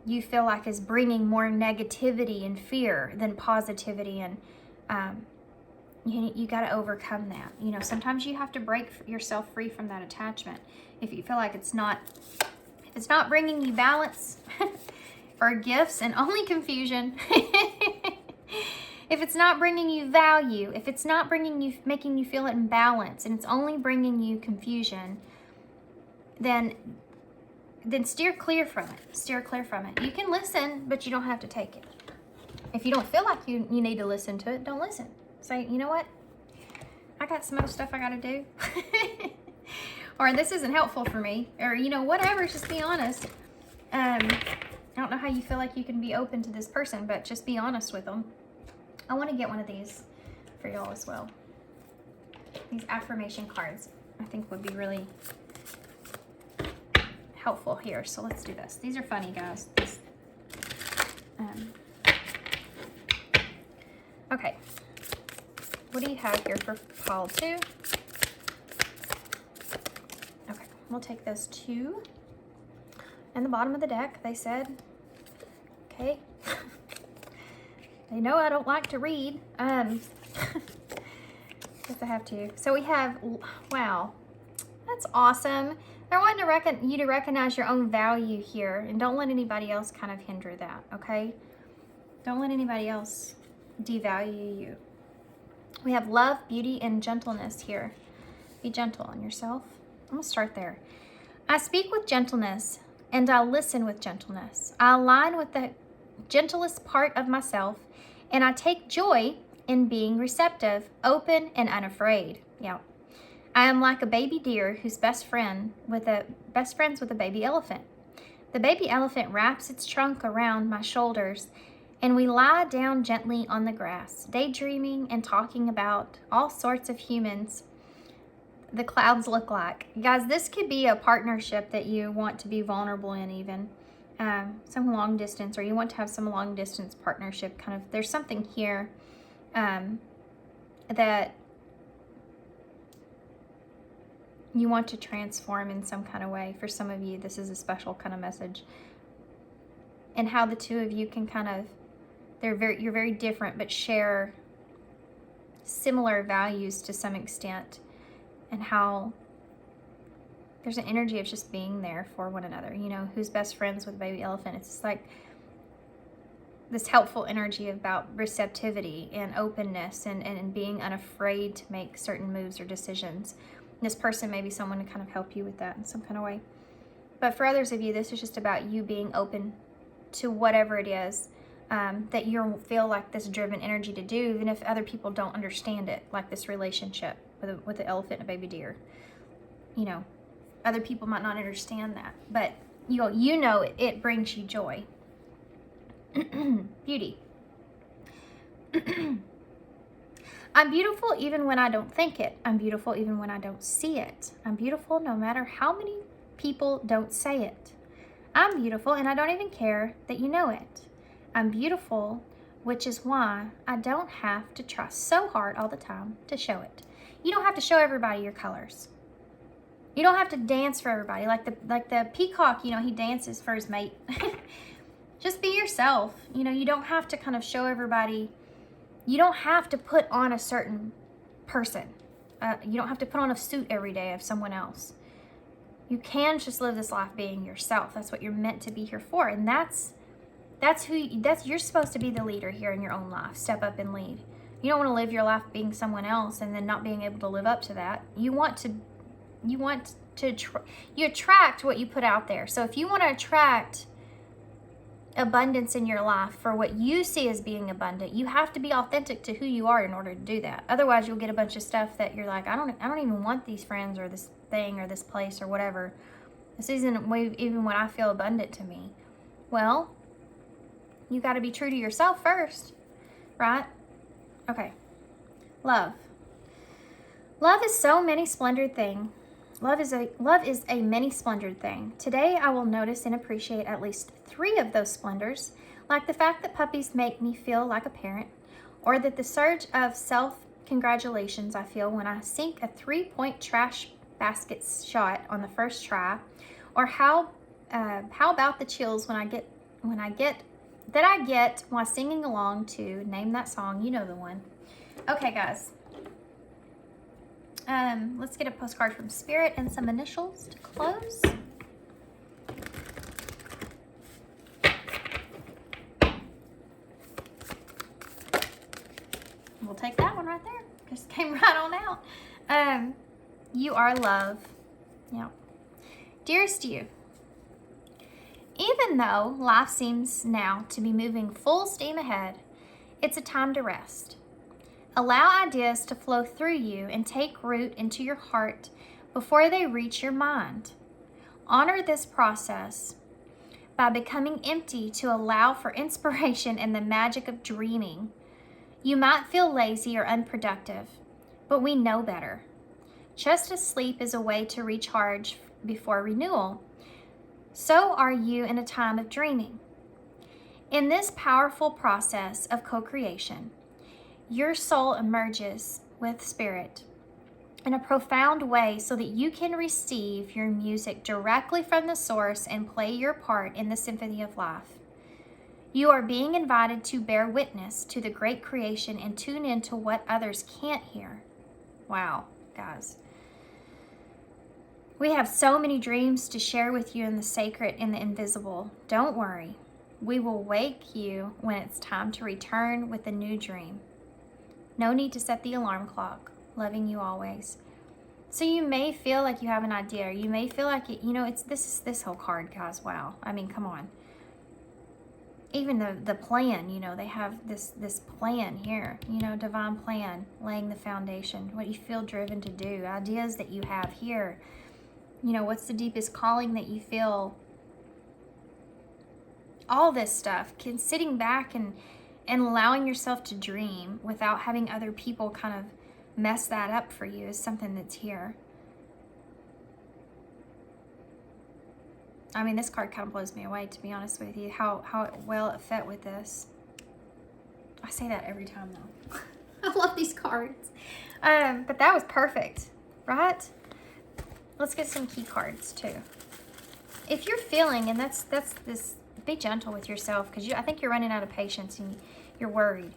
you feel like is bringing more negativity and fear than positivity. And you got to overcome that. You know, sometimes you have to break yourself free from that attachment. If you feel like it's not bringing you balance or gifts and only confusion, if it's not bringing you value, if it's not making you feel in balance, and it's only bringing you confusion, then steer clear from it. Steer clear from it. You can listen, but you don't have to take it. If you don't feel like you need to listen to it, don't listen. Say, you know what? I got some other stuff I got to do. Or this isn't helpful for me. Or, you know, whatever. Just be honest. I don't know how you feel like you can be open to this person, but just be honest with them. I want to get one of these for y'all as well. These affirmation cards, I think, would be really helpful here. So let's do this. These are funny, guys. Okay. What do you have here for pile 2? Okay, we'll take those 2. And the bottom of the deck, they said, okay. They know I don't like to read. Guess I have to. So we have, wow, that's awesome. They're wanting you to recognize your own value here, and don't let anybody else kind of hinder that, okay? Don't let anybody else devalue you. We have love, beauty, and gentleness here. Be gentle on yourself. I'm going to start there. I speak with gentleness, and I listen with gentleness. I align with the gentlest part of myself, and I take joy in being receptive, open, and unafraid. Yeah. I am like a baby deer who's best friends with a baby elephant. The baby elephant wraps its trunk around my shoulders, and we lie down gently on the grass, daydreaming and talking about all sorts of humans the clouds look like. Guys, this could be a partnership that you want to be vulnerable in, even some long distance, or you want to have some long distance partnership kind of. There's something here that you want to transform in some kind of way. For some of you, this is a special kind of message. And how the two of you can kind of, you're very different, but share similar values to some extent. And how there's an energy of just being there for one another. You know, who's best friends with a baby elephant? It's just like this helpful energy about receptivity and openness and being unafraid to make certain moves or decisions. And this person may be someone to kind of help you with that in some kind of way. But for others of you, this is just about you being open to whatever it is that you feel like this driven energy to do, even if other people don't understand it, like this relationship with the elephant and a baby deer. You know, other people might not understand that, but you know it brings you joy. Beauty. I'm beautiful even when I don't think it. I'm beautiful even when I don't see it. I'm beautiful no matter how many people don't say it. I'm beautiful and I don't even care that you know it. I'm beautiful, which is why I don't have to try so hard all the time to show it. You don't have to show everybody your colors. You don't have to dance for everybody. Like the peacock, you know, he dances for his mate. Just be yourself. You know, you don't have to kind of show everybody. You don't have to put on a certain person. You don't have to put on a suit every day of someone else. You can just live this life being yourself. That's what you're meant to be here for. And you're supposed to be the leader here in your own life. Step up and lead. You don't want to live your life being someone else and then not being able to live up to that. You attract what you put out there. So if you want to attract abundance in your life for what you see as being abundant, you have to be authentic to who you are in order to do that. Otherwise, you'll get a bunch of stuff that you're like, I don't even want these friends or this thing or this place or whatever. This isn't even when I feel abundant to me. Well, you got to be true to yourself first, right? Okay. Love. Love is so many splendored thing. Love is a many splendored thing. Today I will notice and appreciate at least 3 of those splendors, like the fact that puppies make me feel like a parent, or that the surge of self-congratulations I feel when I sink a 3-point trash basket shot on the first try, or how about the chills when I get while singing along to Name That Song. You know the one. Okay, guys. Let's get a postcard from Spirit and some initials to close. We'll take that one right there. Just came right on out. You are love. Yeah. Dearest you, even though life seems now to be moving full steam ahead, it's a time to rest. Allow ideas to flow through you and take root into your heart before they reach your mind. Honor this process by becoming empty to allow for inspiration and the magic of dreaming. You might feel lazy or unproductive, but we know better. Just as sleep is a way to recharge before renewal, so are you in a time of dreaming. In this powerful process of co-creation, your soul emerges with Spirit in a profound way so that you can receive your music directly from the source and play your part in the symphony of life. You are being invited to bear witness to the great creation and tune into what others can't hear. Wow, guys. We have so many dreams to share with you in the sacred and the invisible. Don't worry. We will wake you when it's time to return with a new dream. No need to set the alarm clock. Loving you always. So you may feel like you have an idea. You may feel like, it's this whole card, guys. Wow. I mean, come on. Even the plan, they have this plan here, divine plan, laying the foundation, what you feel driven to do, ideas that you have here. What's the deepest calling that you feel? All this stuff, sitting back and allowing yourself to dream without having other people kind of mess that up for you is something that's here. I mean, this card kind of blows me away, to be honest with you, how well it fit with this. I say that every time, though. I love these cards. But that was perfect, right? Let's get some key cards, too. If you're feeling, and that's this, be gentle with yourself, because I think you're running out of patience and you're worried.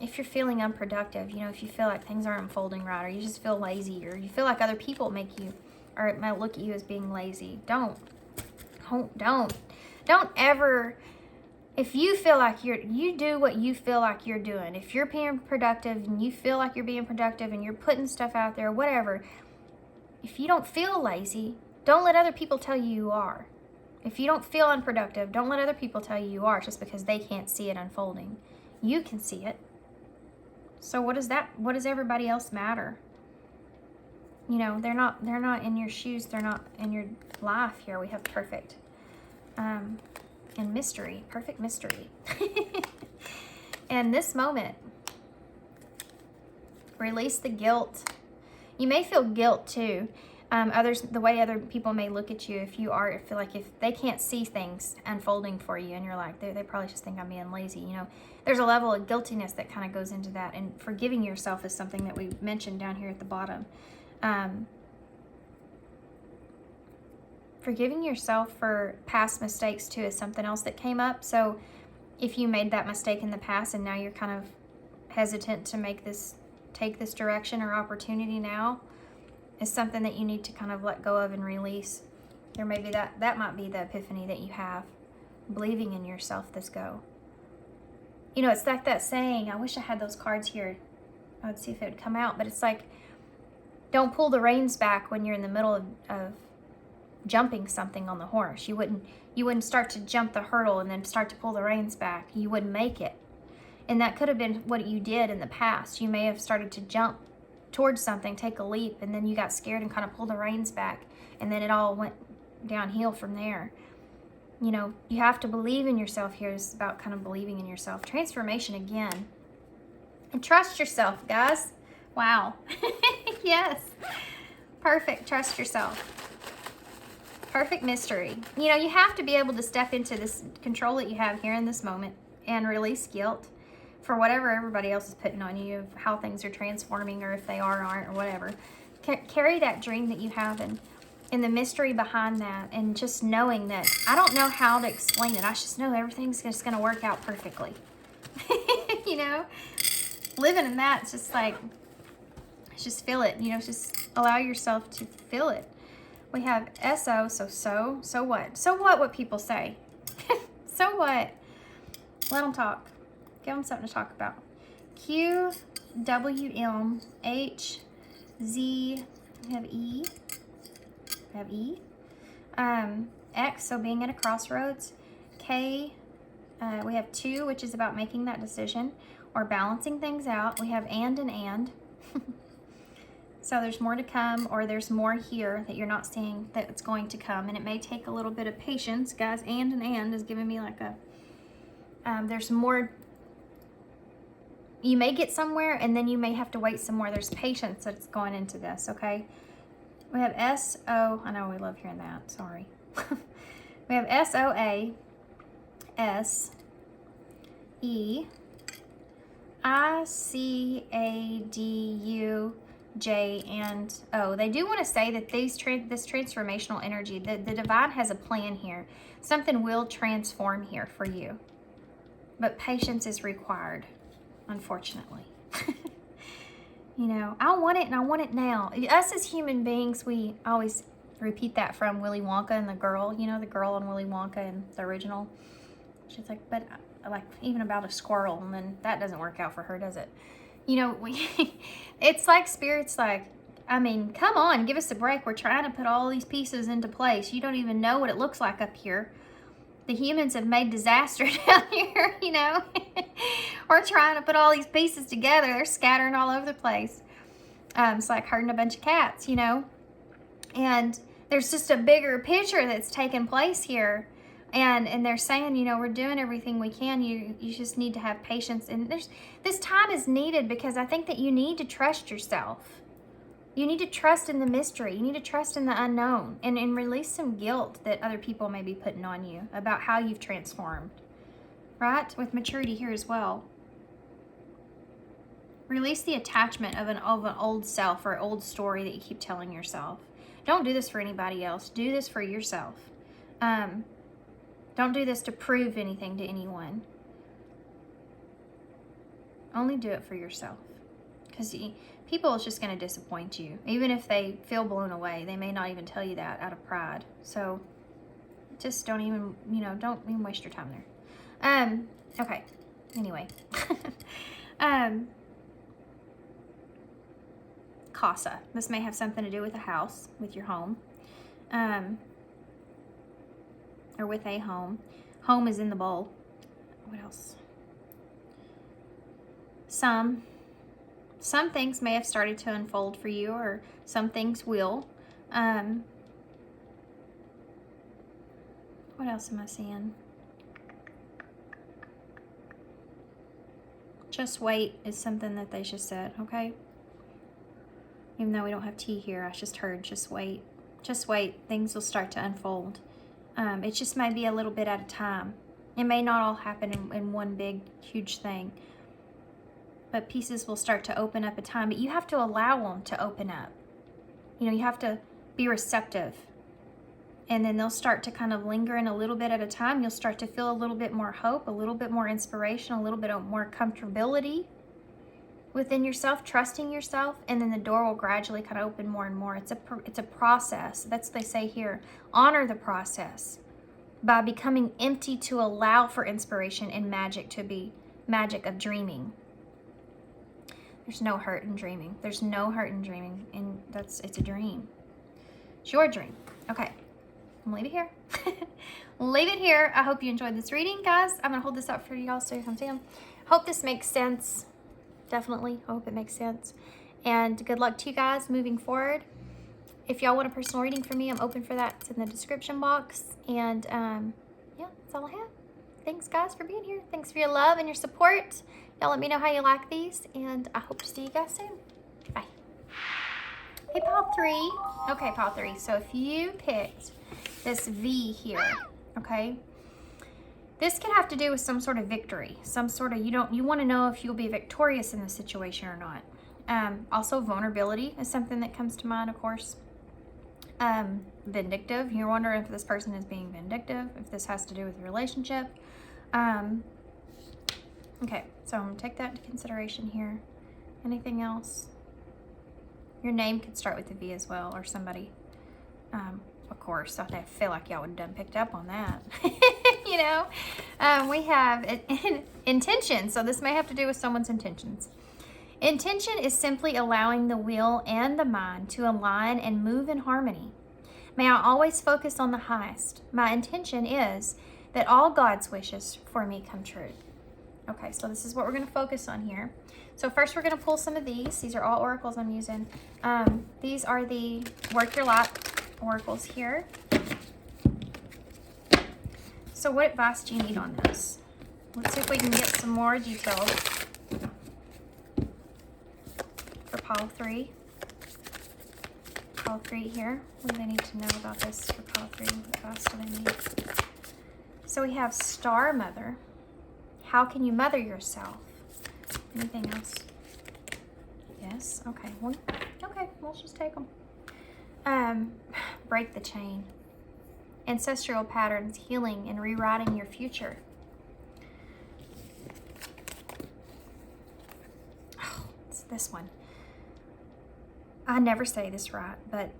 If you're feeling unproductive, if you feel like things aren't unfolding right, or you just feel lazy, or you feel like other people make you, or it might look at you as being lazy, don't ever, if you feel like you do what you feel like you're doing. If you're being productive and you feel like you're being productive and you're putting stuff out there, whatever, if you don't feel lazy, don't let other people tell you you are. If you don't feel unproductive, don't let other people tell you you are just because they can't see it unfolding. You can see it. So what does everybody else matter? They're not in your shoes. They're not in your life here. We have perfect. And mystery. Perfect mystery. And this moment, release the guilt. You may feel guilt too. The way other people may look at you if they can't see things unfolding for you and you're like, they probably just think I'm being lazy. There's a level of guiltiness that kind of goes into that, and forgiving yourself is something that we mentioned down here at the bottom. Forgiving yourself for past mistakes too is something else that came up. So if you made that mistake in the past and now you're kind of hesitant to take this direction or opportunity now, is something that you need to kind of let go of and release. There may be that might be the epiphany that you have, believing in yourself this go. It's like that saying, I wish I had those cards here. I would see if it would come out, but it's like, don't pull the reins back when you're in the middle of jumping something on the horse. You wouldn't start to jump the hurdle and then start to pull the reins back. You wouldn't make it. And that could have been what you did in the past. You may have started to jump towards something, take a leap, and then you got scared and kind of pulled the reins back, and then it all went downhill from there. You know, you have to believe in yourself here. It's about kind of believing in yourself. Transformation again. And trust yourself, guys. Wow. Yes. Perfect. Trust yourself. Perfect mystery. You know, you have to be able to step into this control that you have here in this moment and release guilt for whatever everybody else is putting on you, of how things are transforming, or if they are or aren't, or whatever. Carry that dream that you have and the mystery behind that, and just knowing that, I don't know how to explain it. I just know everything's just going to work out perfectly. You know, living in that, it's just like, just feel it. You know, just allow yourself to feel it. We have SO, so what? So what people say? So what? Let them talk. Give them something to talk about. Q, W, M, H, Z, we have E. We have E. X, so being at a crossroads. K, we have 2, which is about making that decision or balancing things out. We have and. So there's more to come, or there's more here that you're not seeing that's going to come. And it may take a little bit of patience, guys. And is giving me like a, there's more. You may get somewhere, and then you may have to wait some more. There's patience that's going into this, okay? We have S-O. I know we love hearing that. Sorry. We have S-O-A, S-E, I-C-A-D-U, J, and O. They do want to say that this transformational energy, the divine has a plan here. Something will transform here for you. But patience is required, unfortunately. You know, I want it, and I want it now. Us as human beings, we always repeat that from Willy Wonka and the girl. You know, the girl in Willy Wonka in the original. She's like, but like, even about a squirrel, and then that doesn't work out for her, does it? You know, it's like Spirit's like, I mean, come on, give us a break. We're trying to put all these pieces into place. You don't even know what it looks like up here. The humans have made disaster down here, you know. We're trying to put all these pieces together. They're scattering all over the place. It's like herding a bunch of cats, you know. And there's just a bigger picture that's taking place here. And they're saying, you know, we're doing everything we can. You just need to have patience. And this time is needed, because I think that you need to trust yourself. You need to trust in the mystery. You need to trust in the unknown, and release some guilt that other people may be putting on you about how you've transformed. Right? With maturity here as well. Release the attachment of an old self or old story that you keep telling yourself. Don't do this for anybody else. Do this for yourself. Don't do this to prove anything to anyone. Only do it for yourself. Because people is just going to disappoint you. Even if they feel blown away, they may not even tell you that out of pride. So just don't even, you know, don't even waste your time there. Okay. Anyway. Casa. This may have something to do with a house, with your home. Or with a home. Home is in the bowl. What else? Some things may have started to unfold for you, or some things will. What else am I seeing? Just wait is something that they just said, okay? Even though we don't have tea here, I just heard just wait. Just wait. Things will start to unfold. It just may be a little bit at a time. It may not all happen in one big, huge thing. But pieces will start to open up at time. But you have to allow them to open up. You know, you have to be receptive. And then they'll start to kind of linger in a little bit at a time. You'll start to feel a little bit more hope, a little bit more inspiration, a little bit more comfortability within yourself, trusting yourself, and then the door will gradually kind of open more and more. It's a process. That's what they say here. Honor the process by becoming empty to allow for inspiration and magic to be magic of dreaming. There's no hurt in dreaming. There's no hurt in dreaming, and it's a dream. It's your dream. Okay, I'm gonna leave it here. Leave it here. I hope you enjoyed this reading, guys. I'm gonna hold this up for you all so you can see them. Hope this makes sense. Definitely hope it makes sense. And good luck to you guys moving forward. if y'all want a personal reading from me, I'm open for that. It's in the description box. And yeah, that's all I have. Thanks, guys, for being here. Thanks for your love and your support. Y'all let me know how you like these, and I hope to see you guys soon. Bye. Hey, pile 3. Okay, pile 3. So if you picked this V here, okay, this could have to do with some sort of victory, some sort of, you want to know if you'll be victorious in this situation or not. Also, vulnerability is something that comes to mind, of course. Vindictive. You're wondering if this person is being vindictive, if this has to do with a relationship. Okay, so I'm going to take that into consideration here. Anything else? Your name could start with a V as well, or somebody. Of course, I feel like y'all would have done picked up on that. You know, we have intention. So this may have to do with someone's intentions. Intention is simply allowing the will and the mind to align and move in harmony. May I always focus on the highest. My intention is that all God's wishes for me come true. Okay, so this is what we're going to focus on here. So first we're going to pull some of these. These are all oracles I'm using. These are the Work Your Life oracles here. So what advice do you need on this? Let's see if we can get some more details for pile 3. Pile 3 here. What do they need to know about this for pile 3? What advice do they need? So we have Star Mother. How can you mother yourself? Anything else? Yes. Okay. Well, okay. We'll just take them. Break the chain. Ancestral patterns, healing, and rewriting your future. Oh, it's this one. I never say this right, but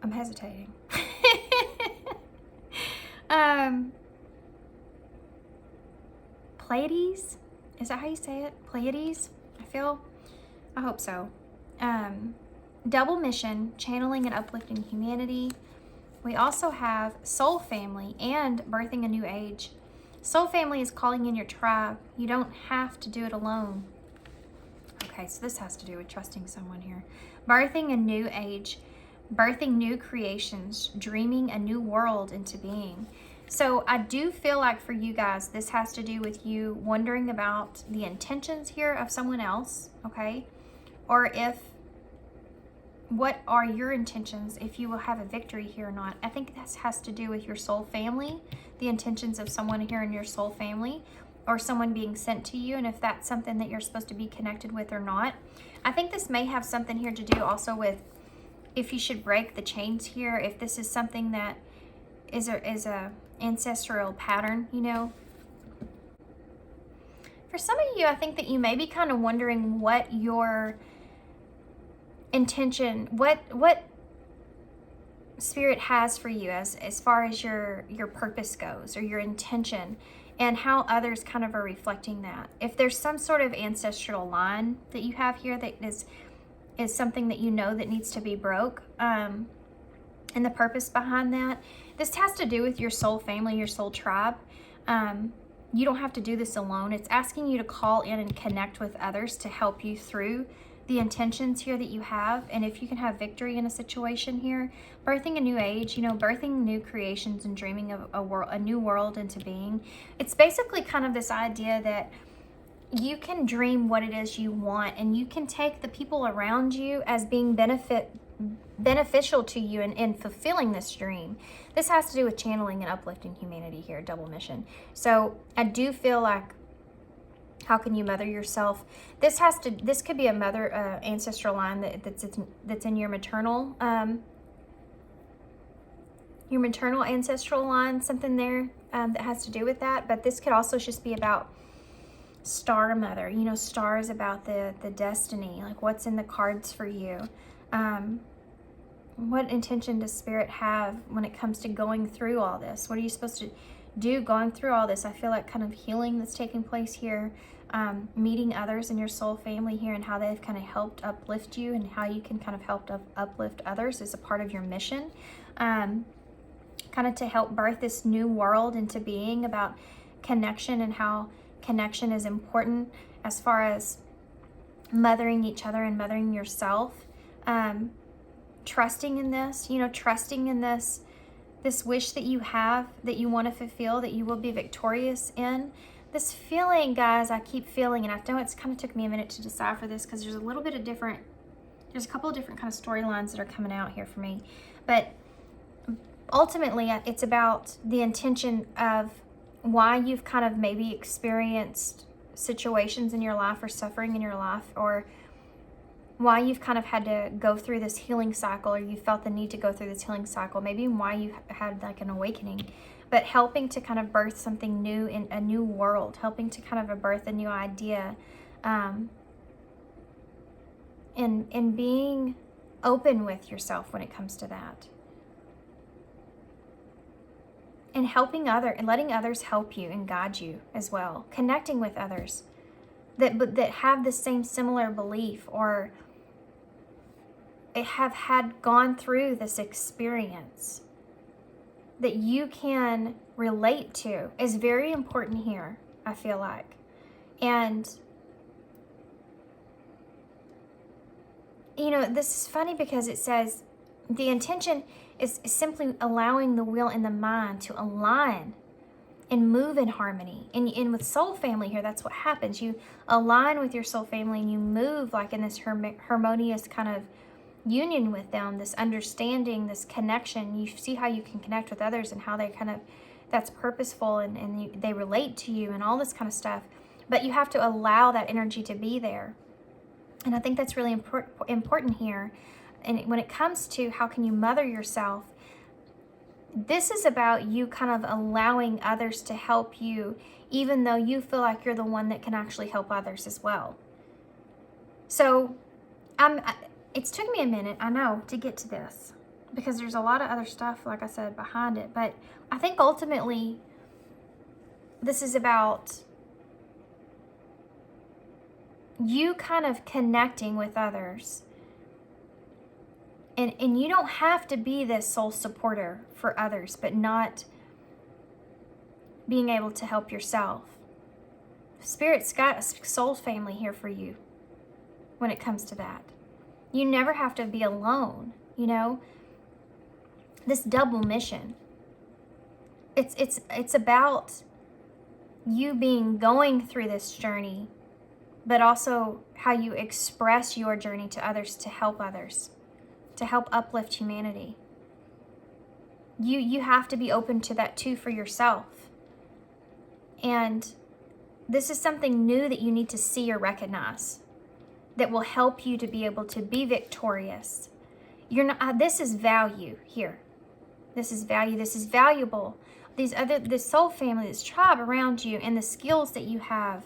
I'm hesitating. Pleiades? Is that how you say it? Pleiades? I hope so. Double mission, channeling and uplifting humanity. We also have soul family and birthing a new age. Soul family is calling in your tribe. You don't have to do it alone. Okay, so this has to do with trusting someone here. Birthing a new age, birthing new creations, dreaming a new world into being. So I do feel like for you guys, this has to do with you wondering about the intentions here of someone else, okay? Or what are your intentions, if you will have a victory here or not. I think this has to do with your soul family, the intentions of someone here in your soul family, or someone being sent to you, and if that's something that you're supposed to be connected with or not. I think this may have something here to do also with if you should break the chains here, if this is something that is a ancestral pattern, you know. For some of you, I think that you may be kind of wondering what your intention, what Spirit has for you as far as your purpose goes, or your intention, and how others kind of are reflecting that. If there's some sort of ancestral line that you have here that is something that you know that needs to be broke, and the purpose behind that, this has to do with your soul family, your soul tribe. You don't have to do this alone. It's asking you to call in and connect with others to help you through the intentions here that you have. And if you can have victory in a situation here, birthing a new age, you know, birthing new creations and dreaming of a new world into being. It's basically kind of this idea that you can dream what it is you want, and you can take the people around you as being beneficial to you in fulfilling this dream. This has to do with channeling and uplifting humanity here, double mission. So I do feel like, how can you mother yourself? This could be a mother ancestral line that's in your maternal ancestral line, something there that has to do with that. But this could also just be about Star Mother. You know, star is about the destiny, like what's in the cards for you. What intention does Spirit have when it comes to going through all this? What are you supposed to do going through all this? I feel like kind of healing that's taking place here, meeting others in your soul family here, and how they've kind of helped uplift you, and how you can kind of help uplift others as a part of your mission, kind of to help birth this new world into being, about connection and how connection is important as far as mothering each other and mothering yourself, trusting in this, trusting in this wish that you have, that you want to fulfill, that you will be victorious in. This feeling, guys, I keep feeling, and I know it's kind of took me a minute to decipher this because there's a couple of different kind of storylines that are coming out here for me. But ultimately, it's about the intention of why you've kind of maybe experienced situations in your life or suffering in your life, or why you've kind of had to go through this healing cycle, or you felt the need to go through this healing cycle, maybe why you had like an awakening, but helping to kind of birth something new in a new world, helping to kind of birth a new idea, and being open with yourself when it comes to that. And helping and letting others help you and guide you as well. Connecting with others that have the same similar belief, or have gone through this experience that you can relate to is very important here, I feel like. And this is funny because it says the intention is simply allowing the will and the mind to align and move in harmony. And with soul family here, that's what happens. You align with your soul family and you move like in this harmonious kind of union with them, this understanding, this connection. You see how you can connect with others and how they that's purposeful, and they relate to you and all this kind of stuff. But you have to allow that energy to be there. And I think that's really important here. And when it comes to how can you mother yourself, this is about you kind of allowing others to help you, even though you feel like you're the one that can actually help others as well. So it's took me a minute, I know, to get to this, because there's a lot of other stuff, like I said, behind it. But I think ultimately this is about you kind of connecting with others. And you don't have to be this soul supporter for others, but not being able to help yourself. Spirit's got a soul family here for you when it comes to that. You never have to be alone, This double mission. It's about you going through this journey, but also how you express your journey to others, to help others, to help uplift humanity. You have to be open to that too for yourself. And this is something new that you need to see or recognize that will help you to be able to be victorious. This is value here. This is value. This is valuable. This soul family, this tribe around you, and the skills that you have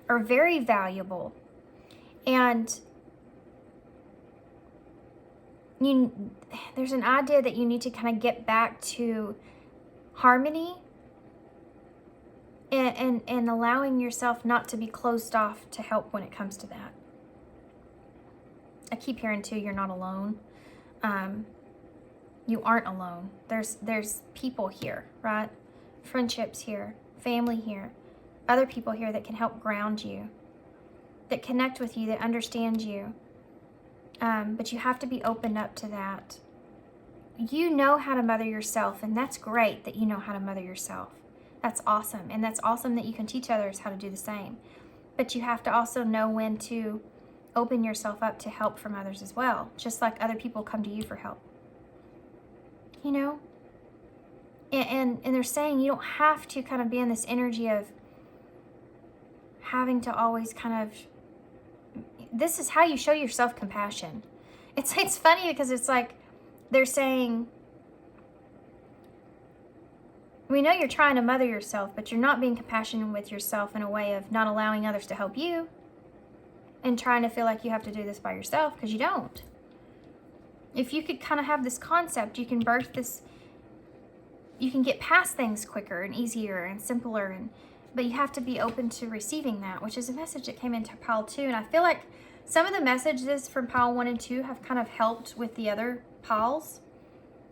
are very valuable. And there's an idea that you need to kind of get back to harmony and allowing yourself not to be closed off to help when it comes to that. I keep hearing too, you're not alone. You aren't alone. There's people here, right? Friendships here, family here, other people here that can help ground you, that connect with you, that understand you. But you have to be open up to that. You know how to mother yourself, and that's great that you know how to mother yourself. That's awesome. And that's awesome that you can teach others how to do the same. But you have to also know when to open yourself up to help from others as well, just like other people come to you for help. And they're saying you don't have to kind of be in this energy of having to always kind of, this is how you show yourself compassion. It's funny because it's like they're saying, we know you're trying to mother yourself, but you're not being compassionate with yourself in a way of not allowing others to help you and trying to feel like you have to do this by yourself, because you don't. If you could kind of have this concept, you can birth this, you can get past things quicker and easier and simpler, but you have to be open to receiving that, which is a message that came into pile 2. And I feel like some of the messages from pile 1 and 2 have kind of helped with the other piles.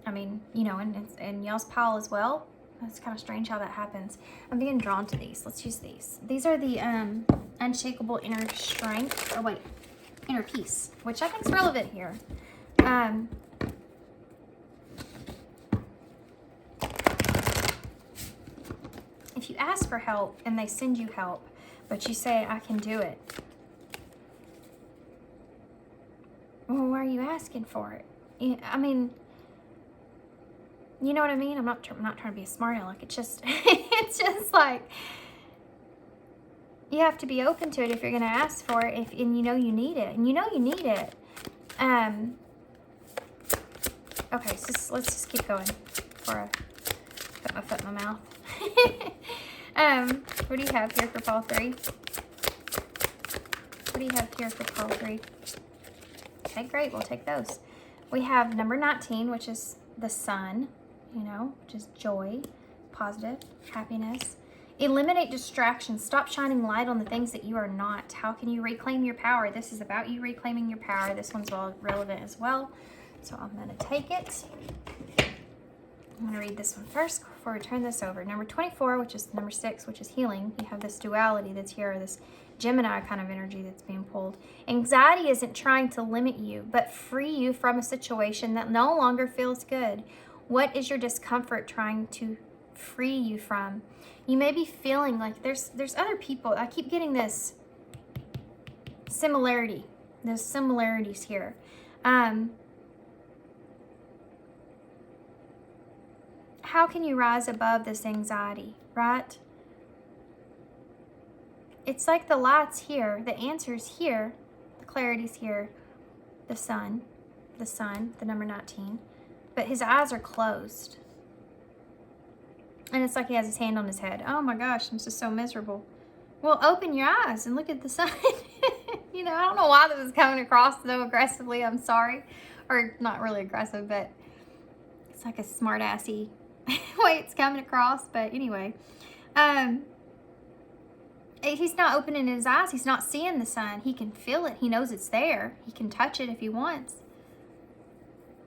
I mean, and y'all's pile as well. It's kind of strange how that happens. I'm being drawn to these. Let's use these. These are the Unshakable Inner Strength. Oh, wait. inner peace, which I think is relevant here. If you ask for help and they send you help, but you say, I can do it. Well, why are you asking for it? I mean, you know what I mean? I'm not trying to be a smart aleck. It's just, it's just like, you have to be open to it if you're going to ask for it, and you know you need it. And you know you need it. Okay, so let's just keep going before I put my foot in my mouth. What do you have here for pile 3? What do you have here for pile 3? Okay, great. We'll take those. We have number 19, which is the sun, you know, which is joy, positive, happiness. Eliminate distractions. Stop shining light on the things that you are not. How can you reclaim your power? This is about you reclaiming your power. This one's relevant as well. So I'm going to take it. I'm going to read this one first before we turn this over. Number 24, which is number 6, which is healing. You have this duality that's here, this Gemini kind of energy that's being pulled. Anxiety isn't trying to limit you, but free you from a situation that no longer feels good. What is your discomfort trying to free you from? You may be feeling like there's other people. I keep getting this similarity. There's similarities here. How can you rise above this anxiety, right? It's like the light's here, the answer's here, the clarity's here, the sun, the number 19. But his eyes are closed. And it's like he has his hand on his head. Oh my gosh, I'm just so miserable. Well, open your eyes and look at the sun. You know, I don't know why this is coming across so aggressively. I'm sorry. Or not really aggressive, but it's like a smart-assy way it's coming across. But anyway, he's not opening his eyes. He's not seeing the sun. He can feel it. He knows it's there. He can touch it if he wants.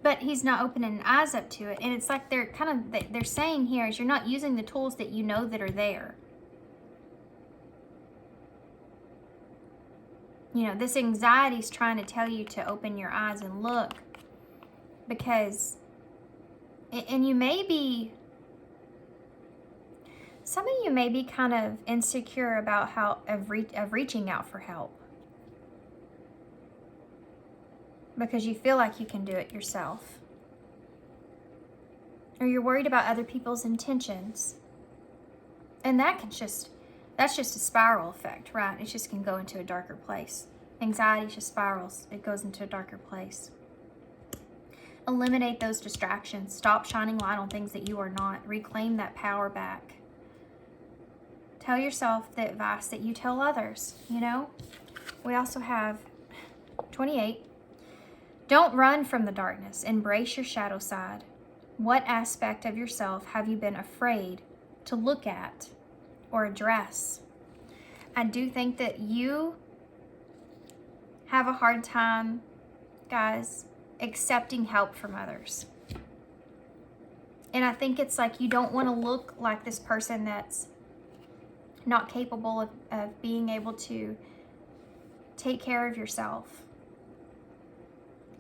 But he's not opening eyes up to it. And it's like they're saying here is you're not using the tools that you know that are there. You know, this anxiety is trying to tell you to open your eyes and look. Because, and you may be, some of you may be kind of insecure about of reaching out for help. Because you feel like you can do it yourself. Or you're worried about other people's intentions. And that's just a spiral effect, right? It just can go into a darker place. Anxiety just spirals. It goes into a darker place. Eliminate those distractions. Stop shining light on things that you are not. Reclaim that power back. Tell yourself the advice that you tell others, you know? We also have 28. Don't run from the darkness. Embrace your shadow side. What aspect of yourself have you been afraid to look at or address? I do think that you have a hard time, guys, accepting help from others. And I think it's like you don't want to look like this person that's not capable of being able to take care of yourself.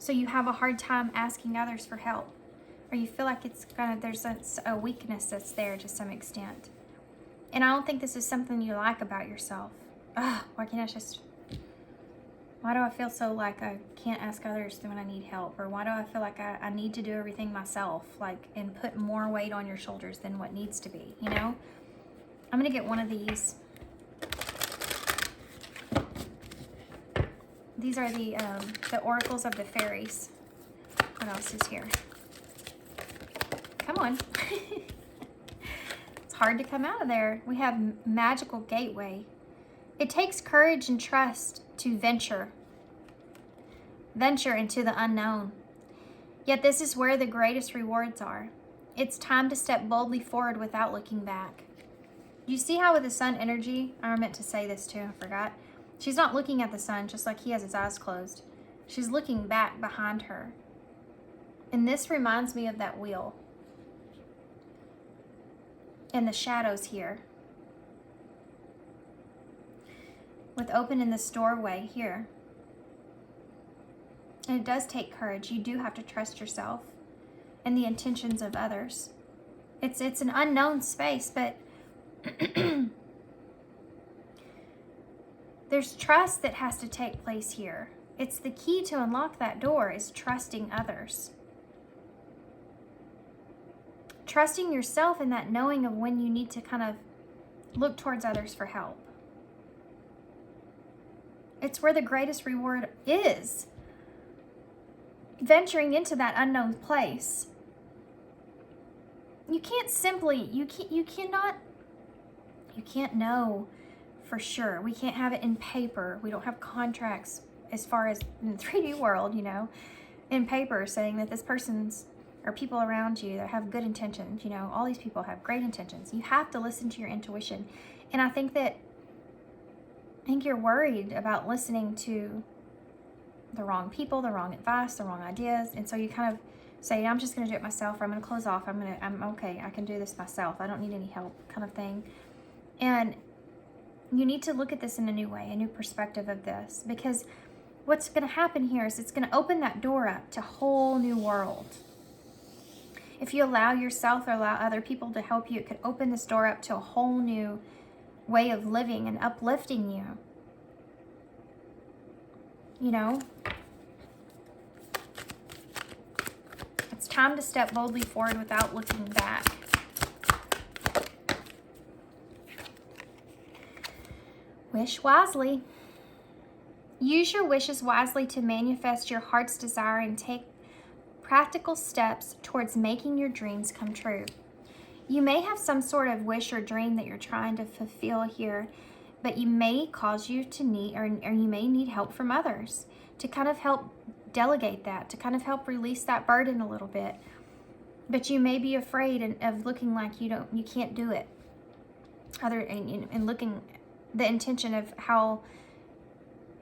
So you have a hard time asking others for help. Or you feel like there's a weakness that's there to some extent. And I don't think this is something you like about yourself. Ugh, why do I feel so like I can't ask others when I need help? Or why do I feel like I need to do everything myself, and put more weight on your shoulders than what needs to be, you know? I'm gonna get one of these. These are the oracles of the fairies. What else is here? Come on. It's hard to come out of there. We have magical gateway. It takes courage and trust to venture into the unknown. Yet this is where the greatest rewards are. It's time to step boldly forward without looking back. You see how with the sun energy, I meant to say this too, I forgot. She's not looking at the sun just like he has his eyes closed. She's looking back behind her. And this reminds me of that wheel. And the shadows here. With open in this doorway here. And it does take courage. You do have to trust yourself and the intentions of others. It's an unknown space, but there's trust that has to take place here. It's the key to unlock that door is trusting others. Trusting yourself in that knowing of when you need to kind of look towards others for help. It's where the greatest reward is. Venturing into that unknown place. You can't know for sure. We can't have it in paper. We don't have contracts as far as in the 3D world, in paper saying that this person's or people around you that have good intentions, all these people have great intentions. You have to listen to your intuition. And I think you're worried about listening to the wrong people, the wrong advice, the wrong ideas. And so you kind of say, I'm just going to do it myself, or I'm going to close off. I'm okay. I can do this myself. I don't need any help kind of thing. And you need to look at this in a new way, a new perspective of this, because what's going to happen here is it's going to open that door up to a whole new world. If you allow yourself or allow other people to help you, it could open this door up to a whole new way of living and uplifting you. It's time to step boldly forward without looking back. Wish wisely. Use your wishes wisely to manifest your heart's desire and take practical steps towards making your dreams come true. You may have some sort of wish or dream that you're trying to fulfill here, but you may cause you to need, or you may need help from others to kind of help delegate that, to kind of help release that burden a little bit. But you may be afraid of looking like you can't do it. And looking the intention of how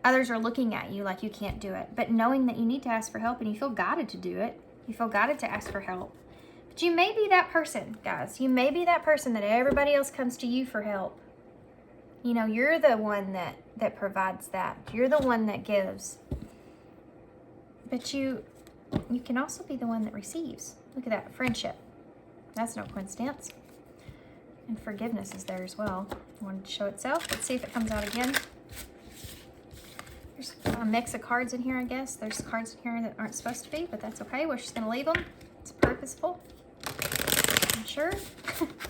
others are looking at you like you can't do it, but knowing that you need to ask for help and you feel guided to do it. You feel guided to ask for help. But you may be that person, guys. You may be that person that everybody else comes to you for help. You're the one that provides that. You're the one that gives. But you can also be the one that receives. Look at that, friendship. That's no coincidence. And forgiveness is there as well. I wanted to show itself. Let's see if it comes out again. There's a mix of cards in here, I guess. There's cards in here that aren't supposed to be, but that's okay. We're just going to leave them. It's purposeful. I'm sure.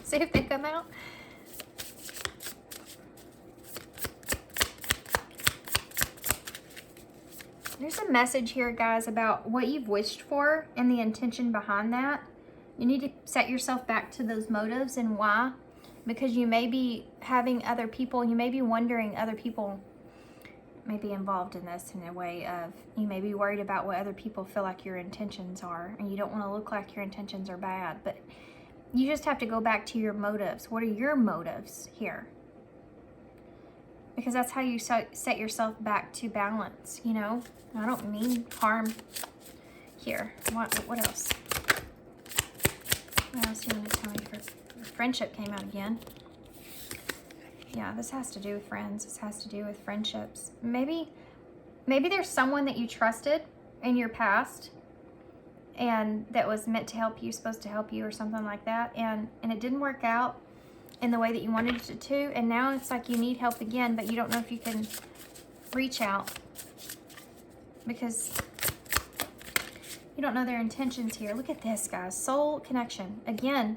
See if they come out. There's a message here, guys, about what you've wished for and the intention behind that. You need to set yourself back to those motives and why. Because you may be having other people, you may be wondering other people may be involved in this in a way of, you may be worried about what other people feel like your intentions are, and you don't want to look like your intentions are bad, but you just have to go back to your motives. What are your motives here? Because that's how you set yourself back to balance, I don't mean harm here. What else? What else do you want to tell me? For friendship came out again. Yeah, this has to do with friends. This has to do with friendships. Maybe there's someone that you trusted in your past and that was meant to help you, supposed to help you or something like that, and it didn't work out in the way that you wanted it to, and now it's like you need help again, but you don't know if you can reach out because you don't know their intentions here. Look at this, guys. Soul connection. Again,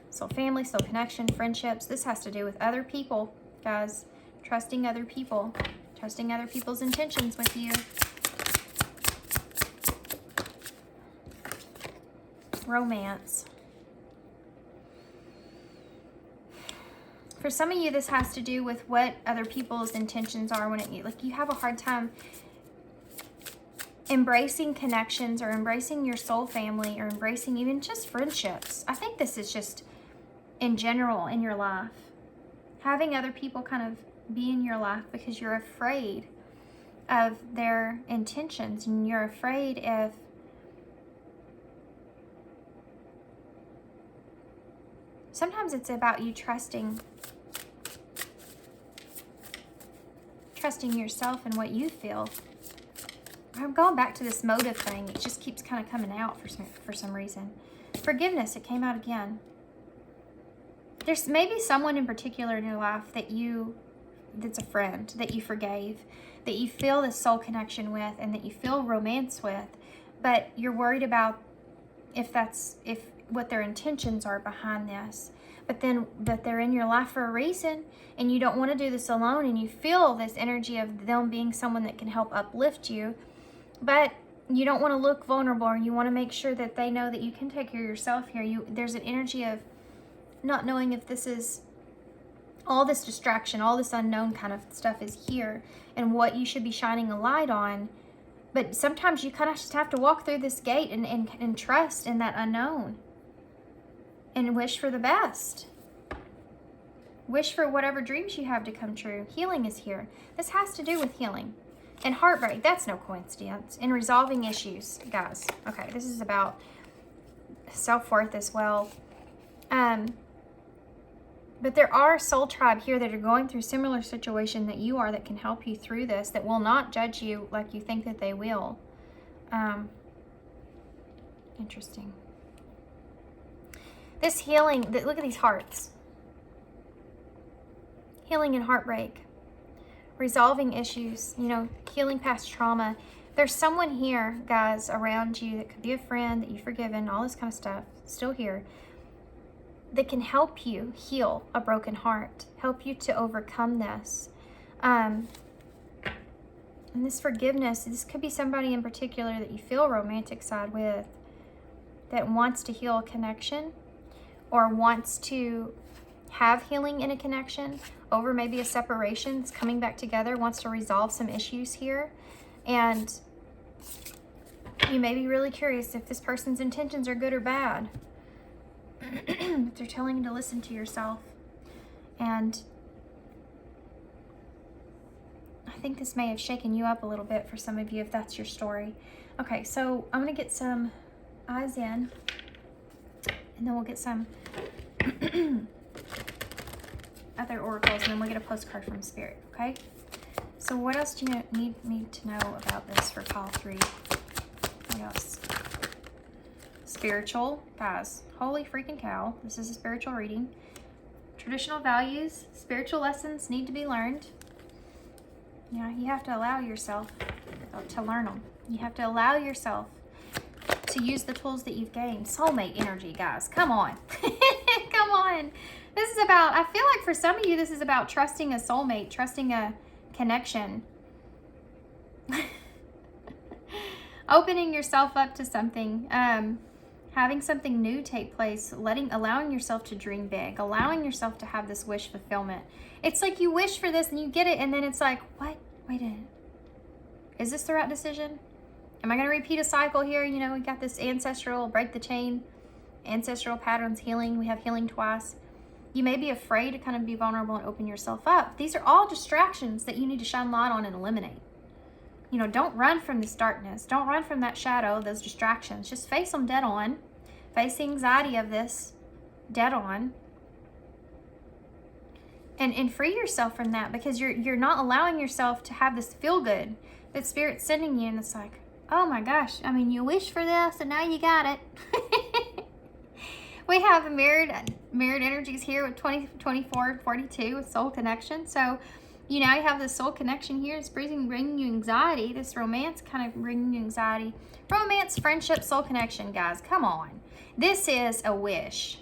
soul family, soul connection, friendships. This has to do with other people, guys. Trusting other people. Trusting other people's intentions with you. Romance. For some of you, this has to do with what other people's intentions are when you have a hard time embracing connections or embracing your soul family or embracing even just friendships. I think this is just in general in your life. Having other people kind of be in your life because you're afraid of their intentions and you're afraid of sometimes it's about you trusting yourself and what you feel. I'm going back to this motive thing. It just keeps kind of coming out for some reason. Forgiveness, it came out again. There's maybe someone in particular in your life that's a friend, that you forgave, that you feel this soul connection with, and that you feel romance with, but you're worried about if what their intentions are behind this. But they're in your life for a reason, and you don't want to do this alone, and you feel this energy of them being someone that can help uplift you, but you don't want to look vulnerable, and you want to make sure that they know that you can take care of yourself here. There's an energy of not knowing if this is all this distraction, all this unknown kind of stuff is here, and what you should be shining a light on. But sometimes you kind of just have to walk through this gate and trust in that unknown. And wish for the best. Wish for whatever dreams you have to come true. Healing is here. This has to do with healing. And heartbreak, that's no coincidence. And resolving issues, guys. Okay, this is about self-worth as well. But there are soul tribe here that are going through similar situation that you are, that can help you through this, that will not judge you like you think that they will. Interesting. This healing, look at these hearts. Healing and heartbreak. Resolving issues, healing past trauma. There's someone here, guys, around you that could be a friend that you've forgiven, all this kind of stuff, still here, that can help you heal a broken heart, help you to overcome this. And this forgiveness, this could be somebody in particular that you feel a romantic side with, that wants to heal a connection, or wants to have healing in a connection over maybe a separation. It's coming back together, wants to resolve some issues here. And you may be really curious if this person's intentions are good or bad. They're telling you to listen to yourself. And I think this may have shaken you up a little bit for some of you if that's your story. Okay, so I'm going to get some eyes in, and then we'll get some other oracles, and then we'll get a postcard from Spirit, okay? So what else do you need me to know about this for pile 3? What else? Spiritual, guys. Holy freaking cow. This is a spiritual reading. Traditional values, spiritual lessons need to be learned. You have to allow yourself to learn them. You have to allow yourself to use the tools that you've gained. Soulmate energy, guys. Come on. Come on. This is about, I feel like for some of you, this is about trusting a soulmate, trusting a connection. Opening yourself up to something. Having something new take place. Allowing yourself to dream big. Allowing yourself to have this wish fulfillment. It's like you wish for this and you get it, and then it's like, what? Wait a minute. Is this the right decision? Am I going to repeat a cycle here? We got this ancestral, break the chain, ancestral patterns, healing. We have healing twice. You may be afraid to kind of be vulnerable and open yourself up. These are all distractions that you need to shine light on and eliminate. Don't run from this darkness. Don't run from that shadow, those distractions. Just face them dead on. Face the anxiety of this dead on. And free yourself from that, because you're not allowing yourself to have this feel good that Spirit's sending you, and it's like, oh my gosh, you wish for this and now you got it. We have mirrored energies here with 20, 24, 42 with soul connection. So now you have this soul connection here. It's bringing you anxiety. This romance kind of bringing you anxiety. Romance, friendship, soul connection, guys. Come on. This is a wish.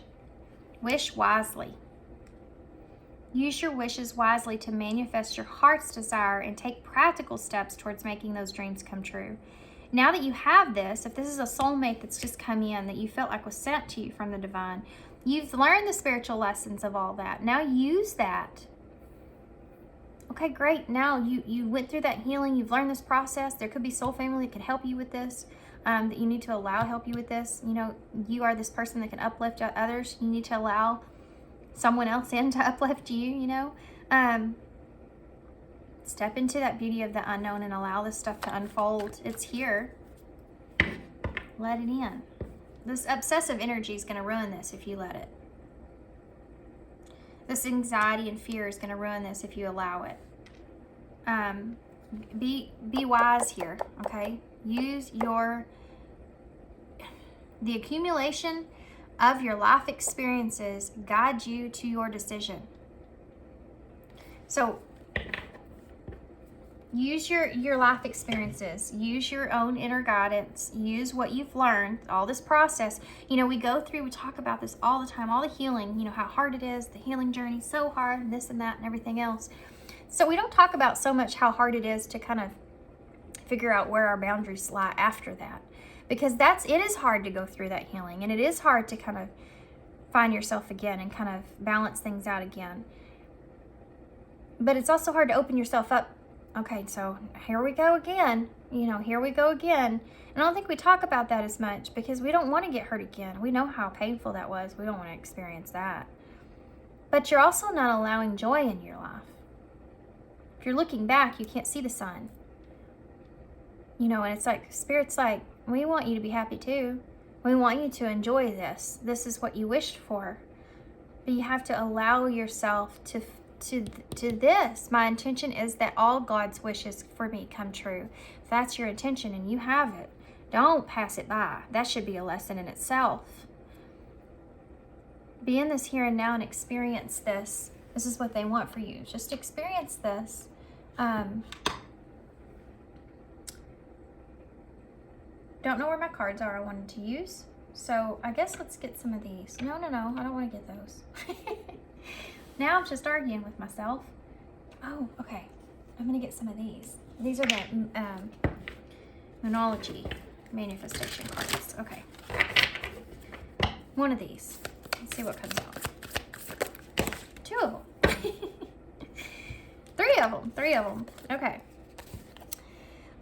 Wish wisely. Use your wishes wisely to manifest your heart's desire and take practical steps towards making those dreams come true. Now that you have this, if this is a soulmate that's just come in that you felt like was sent to you from the divine, you've learned the spiritual lessons of all that. Now use that. Okay, great. Now you went through that healing. You've learned this process. There could be soul family that can help you with this, that you need to allow help you with this. You are this person that can uplift others. You need to allow someone else in to uplift you, Step into that beauty of the unknown and allow this stuff to unfold. It's here. Let it in. This obsessive energy is going to ruin this if you let it. This anxiety and fear is going to ruin this if you allow it. be wise here, okay? Use the accumulation of your life experiences guide you to your decision. So use your life experiences, use your own inner guidance, use what you've learned, all this process. We we talk about this all the time, all the healing, how hard it is, the healing journey, so hard, and this and that and everything else. So we don't talk about so much how hard it is to kind of figure out where our boundaries lie after that. Because it is hard to go through that healing, and it is hard to kind of find yourself again and kind of balance things out again. But it's also hard to open yourself up. Okay, so here we go again. Here we go again. And I don't think we talk about that as much because we don't want to get hurt again. We know how painful that was. We don't want to experience that. But you're also not allowing joy in your life. If you're looking back, you can't see the sun. And it's like, Spirit's like, we want you to be happy too. We want you to enjoy this. This is what you wished for. But you have to allow yourself to this. My intention is that all God's wishes for me come true. If that's your intention and you have it, don't pass it by. That should be a lesson in itself. Be in this here and now and experience this. This is what they want for you. Just experience this. Don't know where my cards are I wanted to use. So I guess let's get some of these. No, I don't want to get those. Now I'm just arguing with myself. Oh, okay. I'm going to get some of these. These are the Moonology manifestation cards. Okay. One of these. Let's see what comes out. Two of them. Three of them. Okay.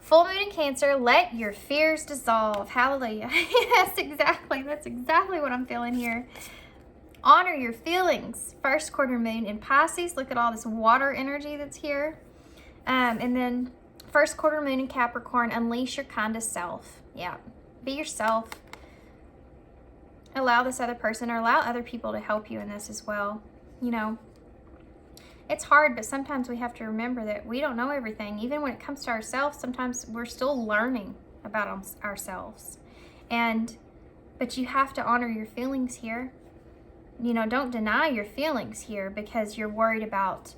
Full moon in Cancer, let your fears dissolve. Hallelujah. That's exactly what I'm feeling here. Honor your feelings. First quarter moon in Pisces. Look at all this water energy that's here. And then first quarter moon in Capricorn. Unleash your kindest self. Yeah. Be yourself. Allow this other person or allow other people to help you in this as well. It's hard, but sometimes we have to remember that we don't know everything. Even when it comes to ourselves, sometimes we're still learning about ourselves. But you have to honor your feelings here. Don't deny your feelings here because you're worried about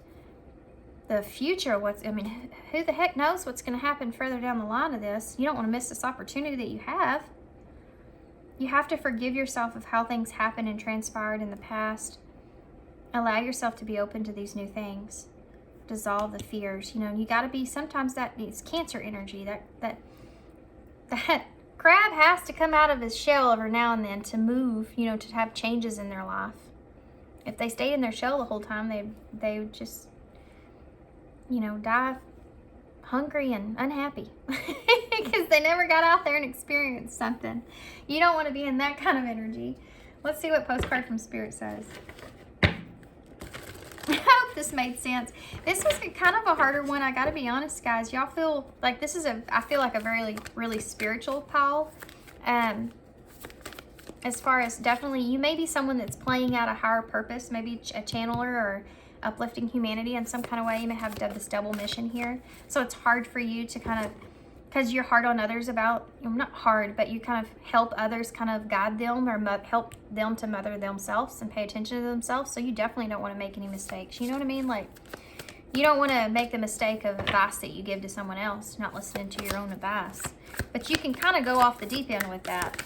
the future. Who the heck knows what's going to happen further down the line of this? You don't want to miss this opportunity that you have. You have to forgive yourself of how things happened and transpired in the past. Allow yourself to be open to these new things. Dissolve the fears. You got to be, sometimes that needs Cancer energy. That crab has to come out of his shell every now and then to move, to have changes in their life. If they stayed in their shell the whole time, they would just, die hungry and unhappy because they never got out there and experienced something. You don't want to be in that kind of energy. Let's see what postcard from Spirit says. I hope this made sense. This was kind of a harder one. I got to be honest, guys. Y'all feel like this is I feel like a very, really spiritual pile. As far as definitely, you may be someone that's playing out a higher purpose, maybe a channeler or uplifting humanity in some kind of way. You may have this double mission here. So it's hard for you to kind of, because you're hard on others about, not hard, but you kind of help others kind of guide them or help them to mother themselves and pay attention to themselves. So you definitely don't want to make any mistakes. You know what I mean? Like, you don't want to make the mistake of advice that you give to someone else, not listening to your own advice. But you can kind of go off the deep end with that.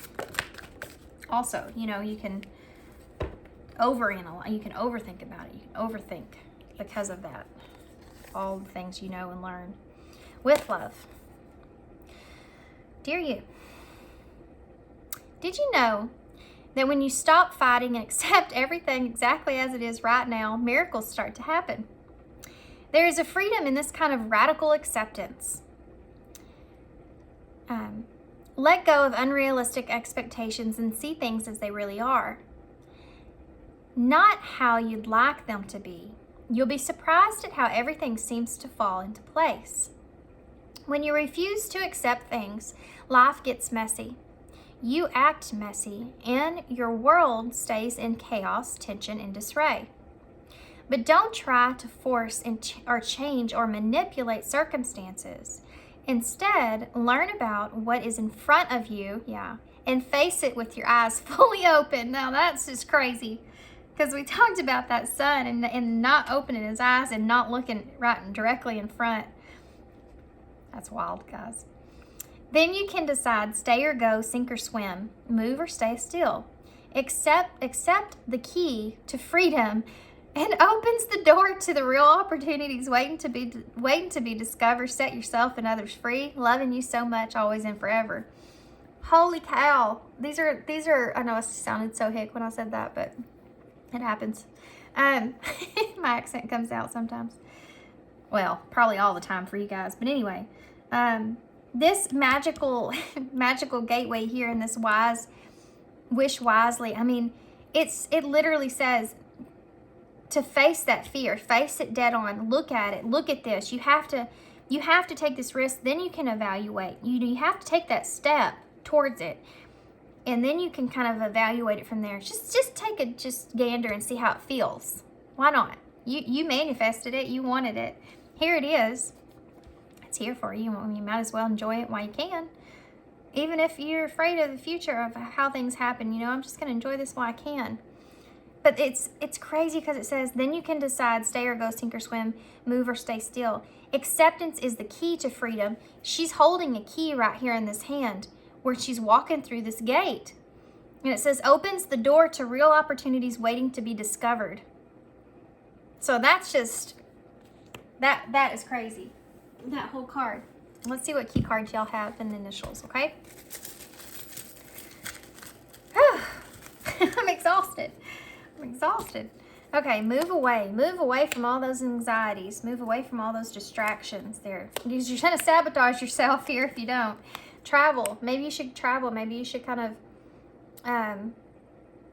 Also, you can overanalyze, you can overthink about it. You can overthink because of that. All the things you know and learn. With love. Dear you, did you know that when you stop fighting and accept everything exactly as it is right now, miracles start to happen? There is a freedom in this kind of radical acceptance. Let go of unrealistic expectations and see things as they really are. Not how you'd like them to be. You'll be surprised at how everything seems to fall into place. When you refuse to accept things, life gets messy. You act messy, and your world stays in chaos, tension, and disarray. But don't try to force or change or manipulate circumstances. Instead, learn about what is in front of you, and face it with your eyes fully open. Now that's just crazy, because we talked about that son and not opening his eyes and not looking right and directly in front. That's wild, guys. Then you can decide, stay or go, sink or swim, move or stay still. Accept the key to freedom, and opens the door to the real opportunities waiting to be discovered. Set yourself and others free. Loving you so much, always and forever. Holy cow! These are. I know it sounded so hick when I said that, but it happens. My accent comes out sometimes. Well, probably all the time for you guys. But anyway, this magical gateway here in this wish wisely. I mean, it literally says to face that fear, face it dead on, look at it, look at this. You have to take this risk, then you can evaluate. You have to take that step towards it, and then you can kind of evaluate it from there. Just take a gander and see how it feels. Why not? You manifested it, you wanted it. Here it is. It's here for you. You might as well enjoy it while you can. Even if you're afraid of the future, of how things happen, I'm just going to enjoy this while I can. But it's crazy because it says, then you can decide, stay or go, sink or swim, move or stay still. Acceptance is the key to freedom. She's holding a key right here in this hand where she's walking through this gate. And it says, opens the door to real opportunities waiting to be discovered. So that's just, that is crazy. That whole card. Let's see what key cards y'all have in the initials, okay? I'm exhausted. Okay, move away from all those anxieties, move away from all those distractions there, because you're going to sabotage yourself here if you don't. Travel, maybe you should travel, maybe you should kind of,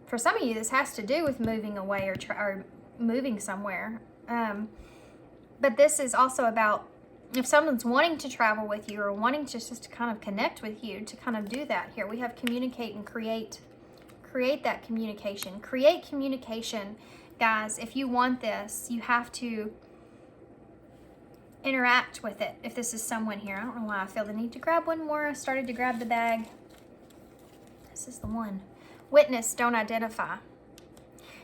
for some of you, this has to do with moving away or moving somewhere, but this is also about if someone's wanting to travel with you or wanting just to kind of connect with you, to kind of do that. Here we have communicate and create that communication. Create communication, guys. If you want this, you have to interact with it. If this is someone here, I don't know why I feel the need to grab one more. I started to grab the bag. This is the one. Witness, don't identify.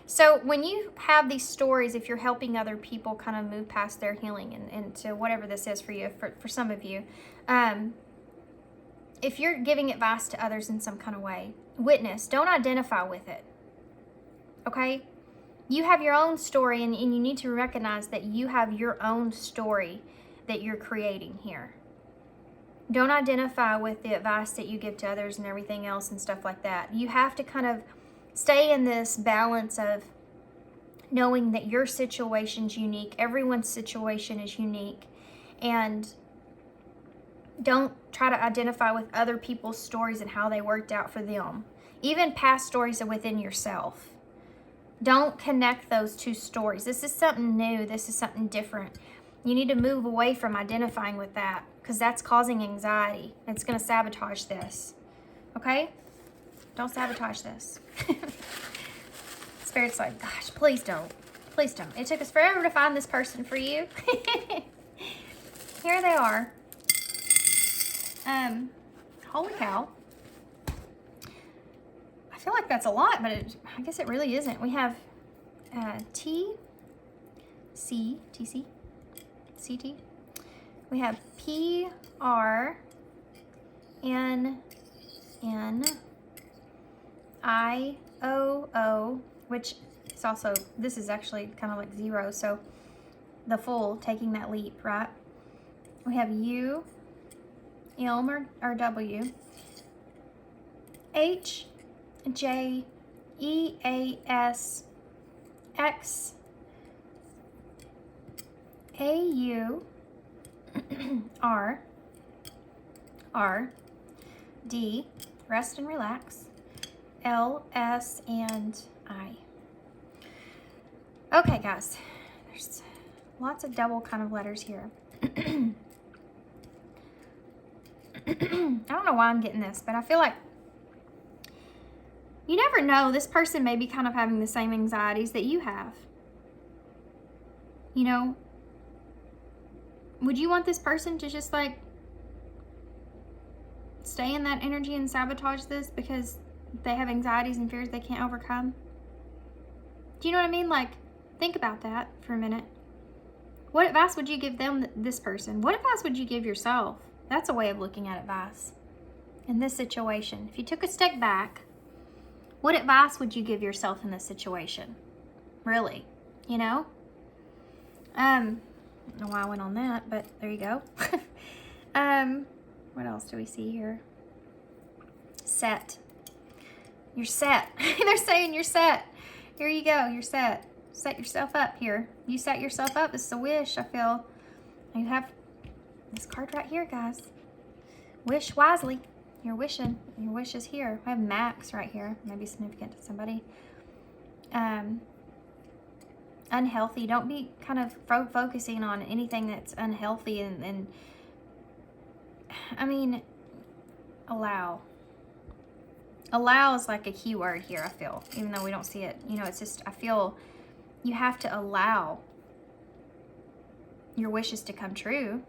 So when you have these stories, if you're helping other people kind of move past their healing and to whatever this is for you, for some of you, if you're giving advice to others in some kind of way, witness, don't identify with it, okay? You have your own story, and you need to recognize that you have your own story that you're creating here. Don't identify with the advice that you give to others and everything else and stuff like that. You have to kind of stay in this balance of knowing that your situation's unique. Everyone's situation is unique. And don't try to identify with other people's stories and how they worked out for them. Even past stories are within yourself. Don't connect those two stories. This is something new. This is something different. You need to move away from identifying with that, because that's causing anxiety. It's going to sabotage this. Okay? Don't sabotage this. Spirit's like, gosh, please don't. Please don't. It took us forever to find this person for you. Here they are. Holy cow. I feel like that's a lot, but I guess it really isn't. We have T, C, TC, CT. We have P, R, N, N, I, O, O, which is also, this is actually kind of like 0, so the full, taking that leap, right? We have U, M or W, H, J, E, A, S, X, A, U, R, R, D, rest and relax, L, S, and I. Okay, guys, there's lots of double kind of letters here. I don't know why I'm getting this, but I feel like you never know. This person may be kind of having the same anxieties that you have. You know, would you want this person to just like stay in that energy and sabotage this because they have anxieties and fears they can't overcome? Do you know what I mean? Like, think about that for a minute. What advice would you give them, this person? What advice would you give yourself? That's a way of looking at advice in this situation. If you took a step back, what advice would you give yourself in this situation? Really, you know? I don't know why I went on that, but there you go. What else do we see here? Set. You're set. They're saying you're set. Here you go. You're set. Set yourself up here. You set yourself up. This is a wish, I feel. You have this card right here, guys. Wish wisely. You're wishing. Your wish is here. I have Max right here. Maybe significant to somebody. Unhealthy. Don't be kind of focusing on anything that's unhealthy and I mean, allow. Allow is like a key word here, I feel, even though we don't see it. You know, it's just, I feel you have to allow your wishes to come true.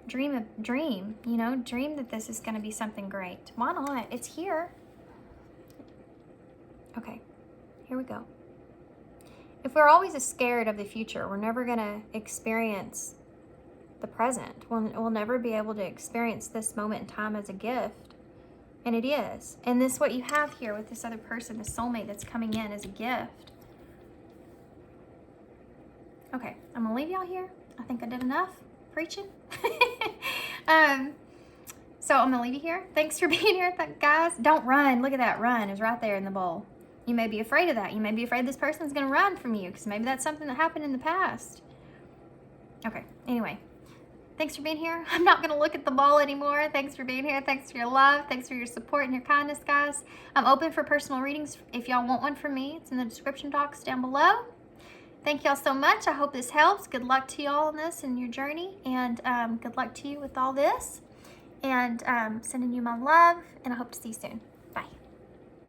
Dream, you know, dream that this is going to be something great. Why not? It's here. Okay, here we go. If we're always scared of the future, we're never going to experience the present. We'll never be able to experience this moment in time as a gift. And it is. And this, what you have here with this other person, the soulmate that's coming in as a gift. Okay, I'm gonna leave y'all here. I think I did enough preaching. So I'm gonna leave you here. Thanks for being here, guys. Don't run. Look at that. Run is right there in the bowl. You may be afraid of that. You may be afraid this person's gonna run from you because maybe that's something that happened in the past. Okay, anyway. Thanks for being here. I'm not going to look at the ball anymore. Thanks for being here. Thanks for your love. Thanks for your support and your kindness, guys. I'm open for personal readings. If y'all want one from me, it's in the description box down below. Thank y'all so much. I hope this helps. Good luck to y'all on this and your journey. And good luck to you with all this. And sending you my love. And I hope to see you soon.